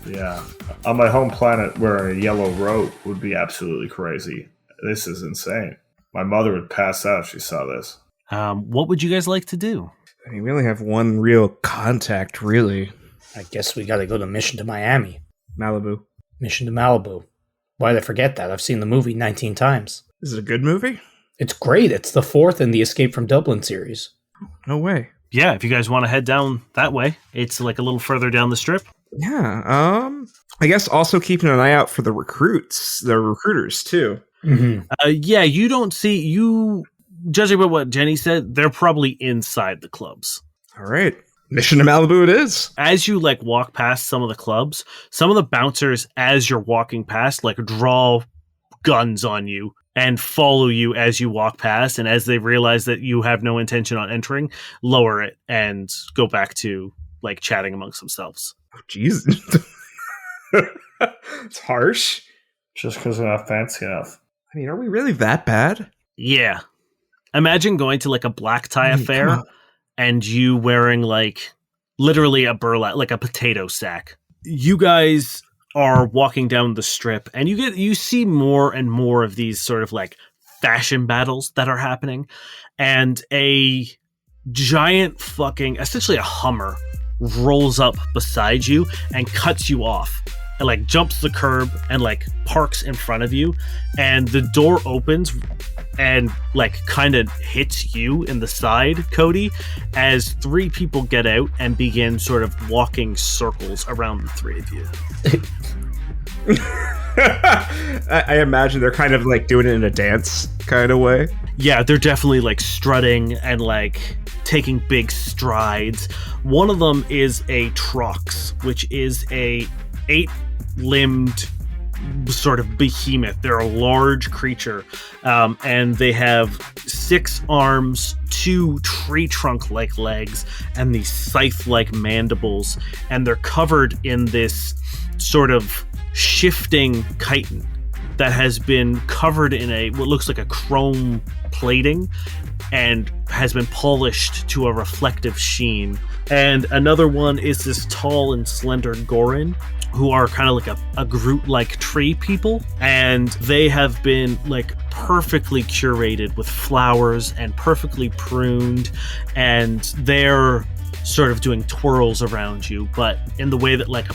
Yeah, on my home planet, wearing a yellow robe would be absolutely crazy. This is insane. My mother would pass out if she saw this. What would you guys like to do? I mean, we only have one real contact, really. I guess we gotta go to Mission to Miami. Malibu. Mission to Malibu. Why'd I forget that? I've seen the movie 19 times. Is it a good movie? It's great. It's the fourth in the Escape from Dublin series. No way. Yeah, if you guys want to head down that way, it's like a little further down the strip. Yeah. I guess also keeping an eye out for the recruiters too. Mm-hmm. Yeah, you don't see you. Judging by what Jenny said, they're probably inside the clubs. All right. Mission to Malibu it is. As you like walk past some of the clubs, some of the bouncers, as you're walking past, like draw guns on you and follow you as you walk past. And as they realize that you have no intention on entering, lower it and go back to like chatting amongst themselves. Oh, jeez. It's harsh. Just because we're not fancy enough. I mean, are we really that bad? Yeah. Imagine going to like a black tie Hey, affair come on. and you wearing like literally a burlap, like a potato sack. You guys are walking down the strip and you see more and more of these sort of like fashion battles that are happening, and a giant fucking, essentially a Hummer, rolls up beside you and cuts you off and like jumps the curb and like parks in front of you, and the door opens and like kind of hits you in the side, Cody, as three people get out and begin sort of walking circles around the three of you. I imagine they're kind of like doing it in a dance kind of way. Yeah, they're definitely like strutting and like taking big strides. One of them is a Trox, which is a 8-limbed sort of behemoth. They're a large creature, and they have 6 arms, 2 tree trunk-like legs, and these scythe-like mandibles, and they're covered in this sort of shifting chitin that has been covered in what looks like a chrome plating and has been polished to a reflective sheen. And another one is this tall and slender Gorin, who are kind of like a Groot-like tree people, and they have been like perfectly curated with flowers and perfectly pruned, and they're sort of doing twirls around you, but in the way that like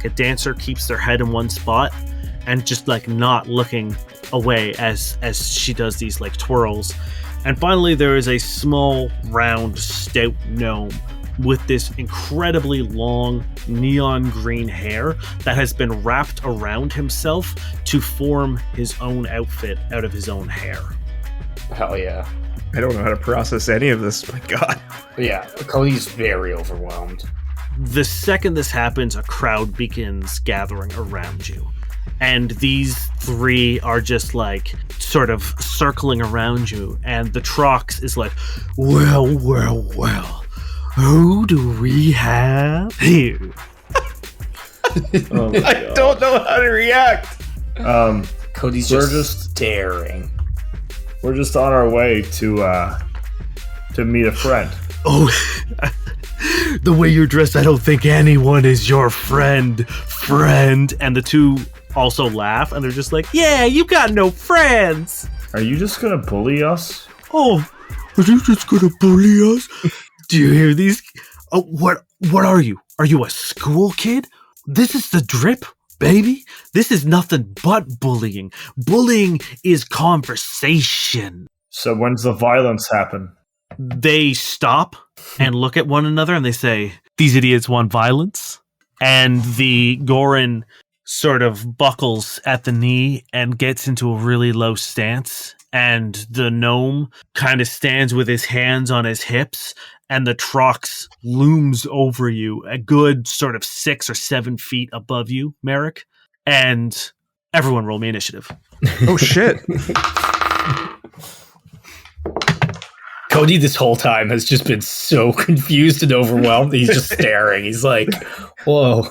a dancer keeps their head in one spot and just like not looking away as she does these like twirls. And finally, there is a small, round, stout gnome with this incredibly long neon green hair that has been wrapped around himself to form his own outfit out of his own hair. Hell yeah. I don't know how to process any of this. My God. Yeah, Cody's very overwhelmed. The second this happens, a crowd begins gathering around you. And these three are just like sort of circling around you. And the Trox is like, well, who do we have here? Oh my I God. don't know how to react. Cody's We're just staring. We're just on our way to meet a friend. Oh, the way you're dressed, I don't think anyone is your friend. And the two also laugh, and they're just like, yeah, you got no friends. Are you just gonna bully us? Oh, are you just gonna bully us? Do you hear these? Oh, what are you? Are you a school kid? This is the drip, baby. This is nothing but bullying. Bullying is conversation. So when's the violence happen? They stop and look at one another and they say, these idiots want violence. And the Gorin sort of buckles at the knee and gets into a really low stance. And the gnome kind of stands with his hands on his hips, and the Trox looms over you, a good sort of 6 or 7 feet above you, Merrick. And everyone roll me initiative. Oh, shit. Cody this whole time has just been so confused and overwhelmed. He's just staring. He's like, whoa.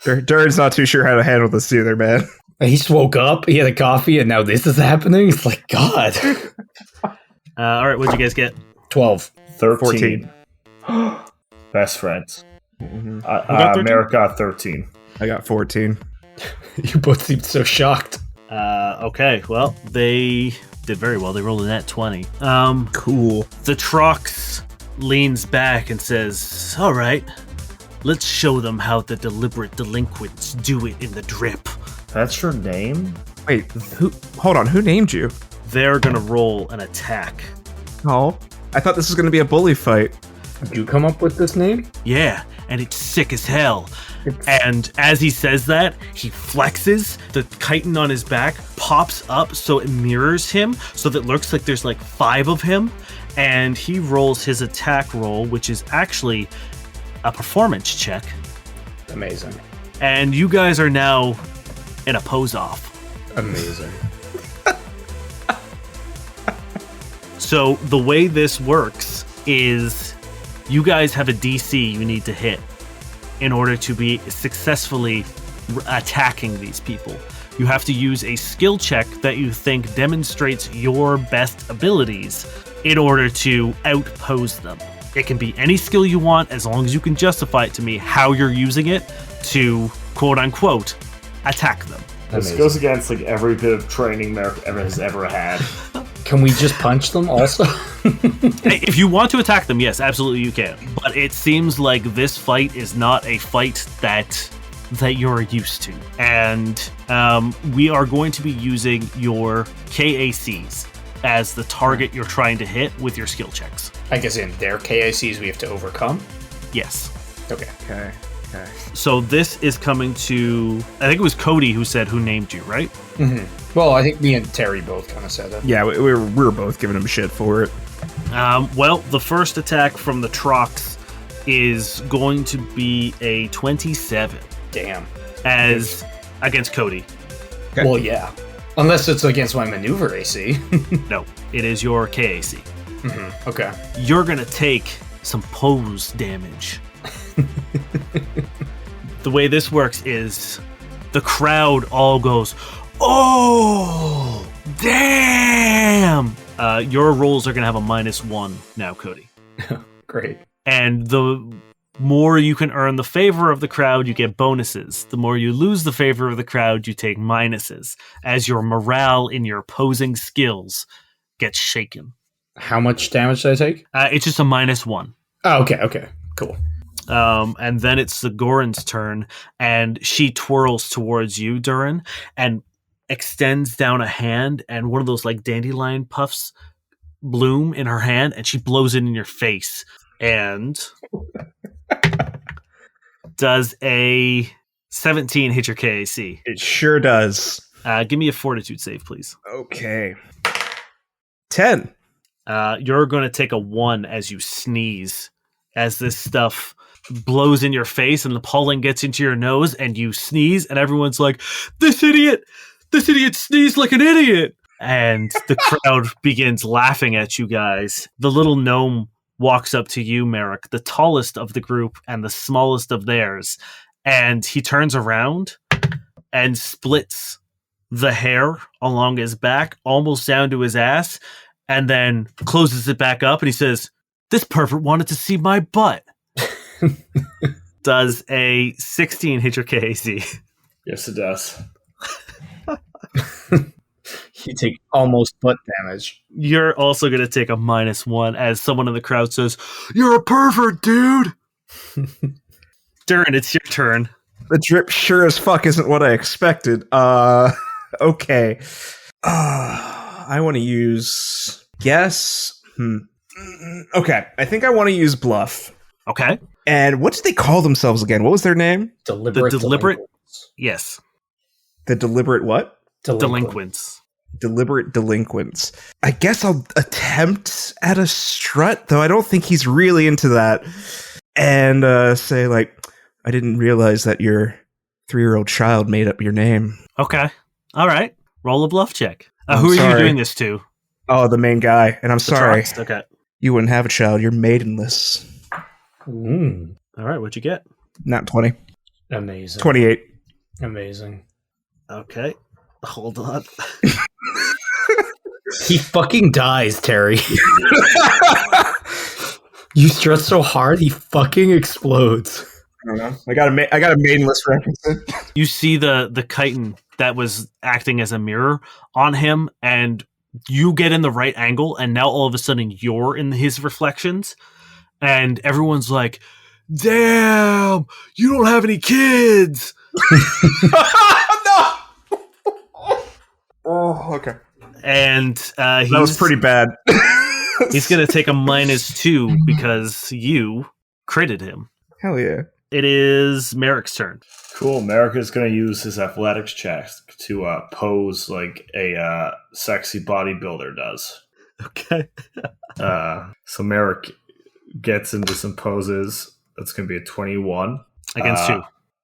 Durrin's not too sure how to handle this either, man. He just woke up, he had a coffee, and now this is happening? It's like, God. All right, what'd you guys get? 12. 13. Best friends. Mm-hmm. got 13? Merrick got 13. I got 14. You both seemed so shocked. Okay, well, they did very well. They rolled a net 20. Cool. The Trox leans back and says, all right, let's show them how the deliberate delinquents do it in the drip. That's your name? Wait, hold on, who named you? They're going to roll an attack. Oh, I thought this was going to be a bully fight. Did you come up with this name? Yeah, and it's sick as hell. And as he says that, he flexes. The chitin on his back pops up so it mirrors him, so that it looks like there's like 5 of him. And he rolls his attack roll, which is actually a performance check. Amazing. And you guys are now in a pose-off. Amazing. So the way this works is you guys have a DC you need to hit in order to be successfully attacking these people. You have to use a skill check that you think demonstrates your best abilities in order to outpose them. It can be any skill you want as long as you can justify it to me how you're using it to, quote-unquote, attack them. This goes against like every bit of training Merrick has ever had. Can we just punch them also? Hey, if you want to attack them, yes, absolutely you can. But it seems like this fight is not a fight that you're used to. And we are going to be using your KACs as the target you're trying to hit with your skill checks. I guess in their KICs we have to overcome? Yes. Okay. Okay. So this is coming to, I think it was Cody who said who named you, right? Mm-hmm. Well, I think me and Terry both kind of said that. Yeah, we were both giving him shit for it. Well, the first attack from the Trox is going to be a 27 Damn. as against Cody. Okay. Well, yeah. Unless it's against my maneuver AC. No, it is your KAC. Mm-hmm. Okay. You're going to take some pose damage. The way this works is the crowd all goes, Oh, damn! Your rolls are going to have a -1 now, Cody. Great. And the more you can earn the favor of the crowd, you get bonuses. The more you lose the favor of the crowd, you take minuses, as your morale in your opposing skills gets shaken. How much damage did I take? It's just a -1. Oh, okay. Cool. And then it's the Gorin's turn, and she twirls towards you, Durrin, and extends down a hand, and one of those like dandelion puffs bloom in her hand, and she blows it in your face. And does a 17 hit your KAC? It sure does. Give me a fortitude save, please. Okay. 10. You're going to take a 1 as you sneeze, as this stuff blows in your face and the pollen gets into your nose and you sneeze and everyone's like, this idiot sneezed like an idiot. And the crowd begins laughing at you guys. The little gnome walks up to you, Merrick, the tallest of the group and the smallest of theirs. And he turns around and splits the hair along his back, almost down to his ass, and then closes it back up and he says, this pervert wanted to see my butt. Does a 16 hit your KAC? Yes, it does. You take almost butt damage. You're also going to take a -1 as someone in the crowd says, you're a pervert, dude. Durrin, it's your turn. The drip sure as fuck isn't what I expected. Okay. I want to use guess. Okay, I think I want to use bluff. Okay. And what did they call themselves again? What was their name? Deliberate. The deliberate. delinquents. Yes. The deliberate what? Delinquents. Deliberate delinquents. I guess I'll attempt at a strut, though I don't think he's really into that. And say, like, I didn't realize that your 3-year-old child made up your name. Okay. All right. Roll a bluff check. I'm Who are you sorry. doing this to? Oh, the main guy. And I'm The sorry. trust? Okay. You wouldn't have a child. You're maidenless. All right. What'd you get? Not 20. Amazing. 28. Amazing. Okay. Hold on. He fucking dies, Terry. You strut so hard, he fucking explodes. I don't know. I got a maidenless reference. You see the chitin that was acting as a mirror on him, and you get in the right angle, and now all of a sudden you're in his reflections, and everyone's like, damn, you don't have any kids. No! Oh, okay. And That was pretty bad. he's going to take a -2 because you critted him. Hell yeah. It is Merrick's turn. Cool. Merrick is going to use his athletics check to pose like a sexy bodybuilder does. Okay. So Merrick gets into some poses. That's going to be a 21. Against who?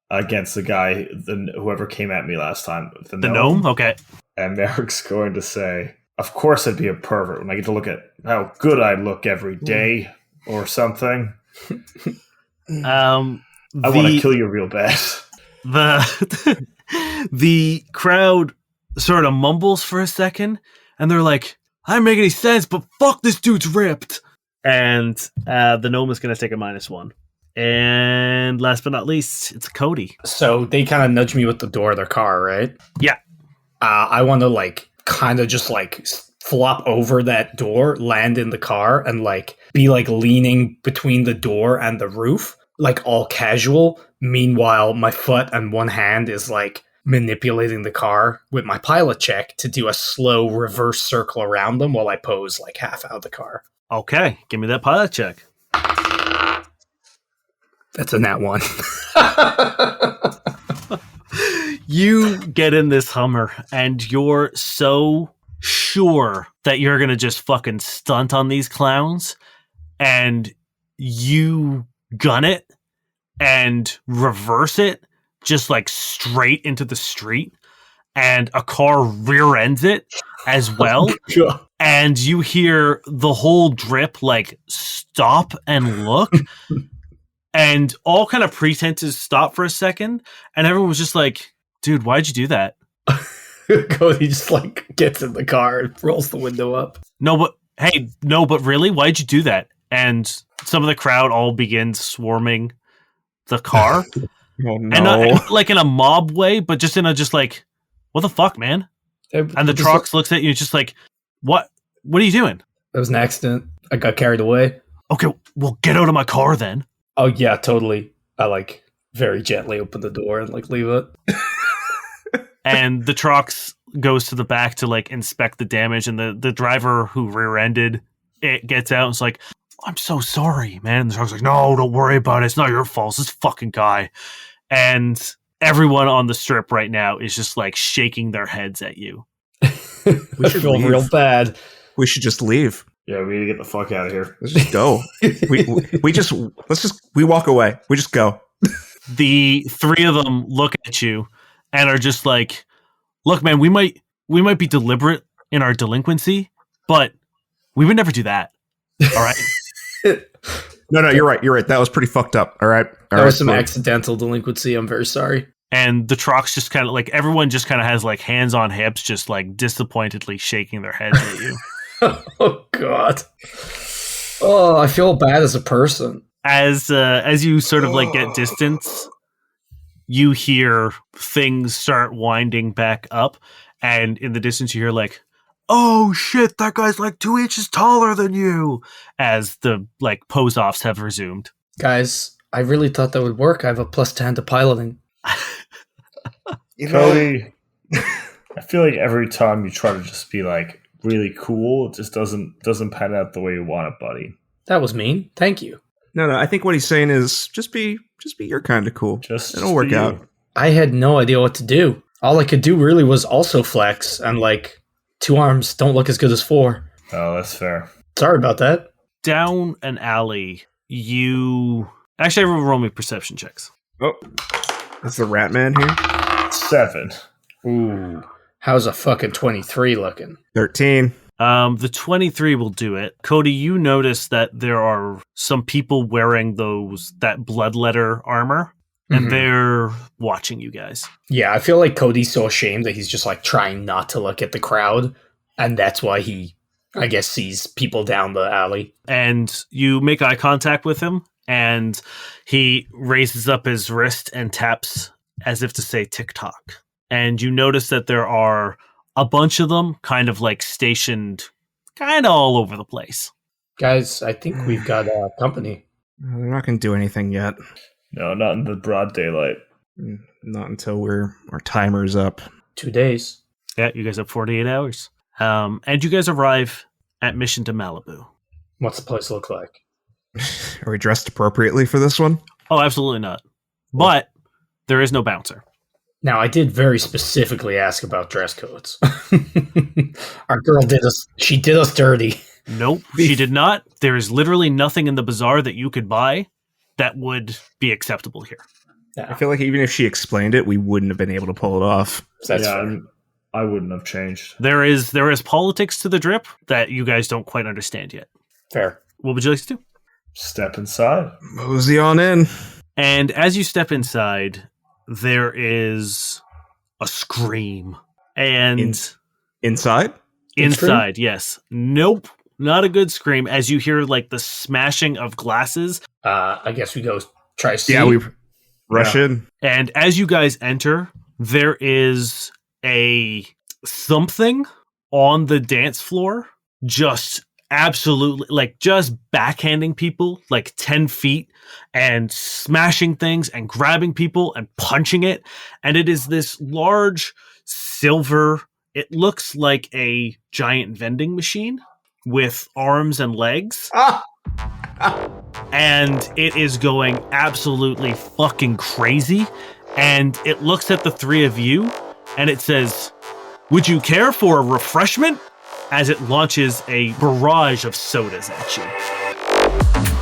Against the guy, whoever came at me last time. The gnome? Okay. And Merrick's going to say, of course I'd be a pervert when I get to look at how good I look every day or something. I want to kill you real bad. The crowd sort of mumbles for a second, and they're like, I don't make any sense, but fuck, this dude's ripped. And the gnome is going to take a -1. And last but not least, it's Cody. So they kind of nudge me with the door of their car, right? Yeah. I want to like kind of just like flop over that door, land in the car, and like be like leaning between the door and the roof, like all casual. Meanwhile, my foot and one hand is like manipulating the car with my pilot check to do a slow reverse circle around them while I pose like half out of the car. Okay, give me that pilot check. That's a nat 1. You get in this Hummer, and you're so sure that you're going to just fucking stunt on these clowns, and you gun it and reverse it just like straight into the street, and a car rear ends it as well. And you hear the whole drip like stop and look. And all kind of pretenses stop for a second, and everyone was just like, dude, why'd you do that? Cody just like gets in the car and rolls the window up. No, but really, why'd you do that? And some of the crowd all begins swarming the car. Oh no! And not like in a mob way, but just in a what the fuck, man? And the Trox looks at you, just like, what? What are you doing? It was an accident. I got carried away. Okay, well, get out of my car then. Oh yeah, totally. I very gently open the door and leave it. And the Trox goes to the back to inspect the damage, and the driver who rear-ended it gets out and is like, I'm so sorry, man. And the Trox's like, no, don't worry about it. It's not your fault. It's this fucking guy. And everyone on the strip right now is just shaking their heads at you. We should feel real bad. We should just leave. Yeah, we need to get the fuck out of here. Let's just go. we walk away. We just go. The three of them look at you and are just like, look, man, we might be deliberate in our delinquency, but we would never do that. All right. No, you're right. You're right. That was pretty fucked up. All right. That was some accidental delinquency. I'm very sorry. And the Trox just kind of everyone just kind of has hands on hips, just disappointedly shaking their heads at you. Oh God. Oh, I feel bad as a person. As you sort of get distance, you hear things start winding back up, and in the distance you hear oh shit, that guy's 2 inches taller than you, as the pose-offs have resumed. Guys, I really thought that would work. I have a +10 to piloting. Cody, I feel like every time you try to just be really cool, it just doesn't pan out the way you want it, buddy. That was mean. Thank you. No, I think what he's saying is just be your kind of cool. It'll work out. I had no idea what to do. All I could do really was also flex, and 2 arms don't look as good as 4. Oh, that's fair. Sorry about that. Down an alley, you actually everyone roll me perception checks. Oh, that's the rat man here. 7. Ooh. How's a fucking 23 looking? 13. The 23 will do it. Cody, you notice that there are some people wearing that bloodletter armor, and they're watching you guys. Yeah, I feel like Cody's so ashamed that he's just trying not to look at the crowd, and that's why he, I guess, sees people down the alley. And you make eye contact with him, and he raises up his wrist and taps as if to say tick-tock. And you notice that there are a bunch of them kind of stationed kind of all over the place. Guys, I think we've got company. They're not going to do anything yet. No, not in the broad daylight. Not until our timer's up. 2 days. Yeah, you guys have 48 hours. And you guys arrive at Mission to Malibu. What's the place look like? Are we dressed appropriately for this one? Oh, absolutely not. But there is no bouncer. Now, I did very specifically ask about dress codes. Our girl did us dirty. Nope, she did not. There is literally nothing in the bazaar that you could buy that would be acceptable here. Yeah. I feel like even if she explained it, we wouldn't have been able to pull it off. That's fair. I wouldn't have changed. There is politics to the drip that you guys don't quite understand yet. Fair. What would you like to do? Step inside. Mosey on in. And as you step inside, there is a scream. And inside? Inside, yes. Nope. Not a good scream, as you hear the smashing of glasses. I guess we go try to see. Yeah, we rush in. And as you guys enter, there is a something on the dance floor, just absolutely just backhanding people 10 feet and smashing things and grabbing people and punching it. And it is this large silver, it looks like a giant vending machine with arms and legs. And it is going absolutely fucking crazy. And it looks at the three of you and it says, "Would you care for a refreshment?" as it launches a barrage of sodas at you.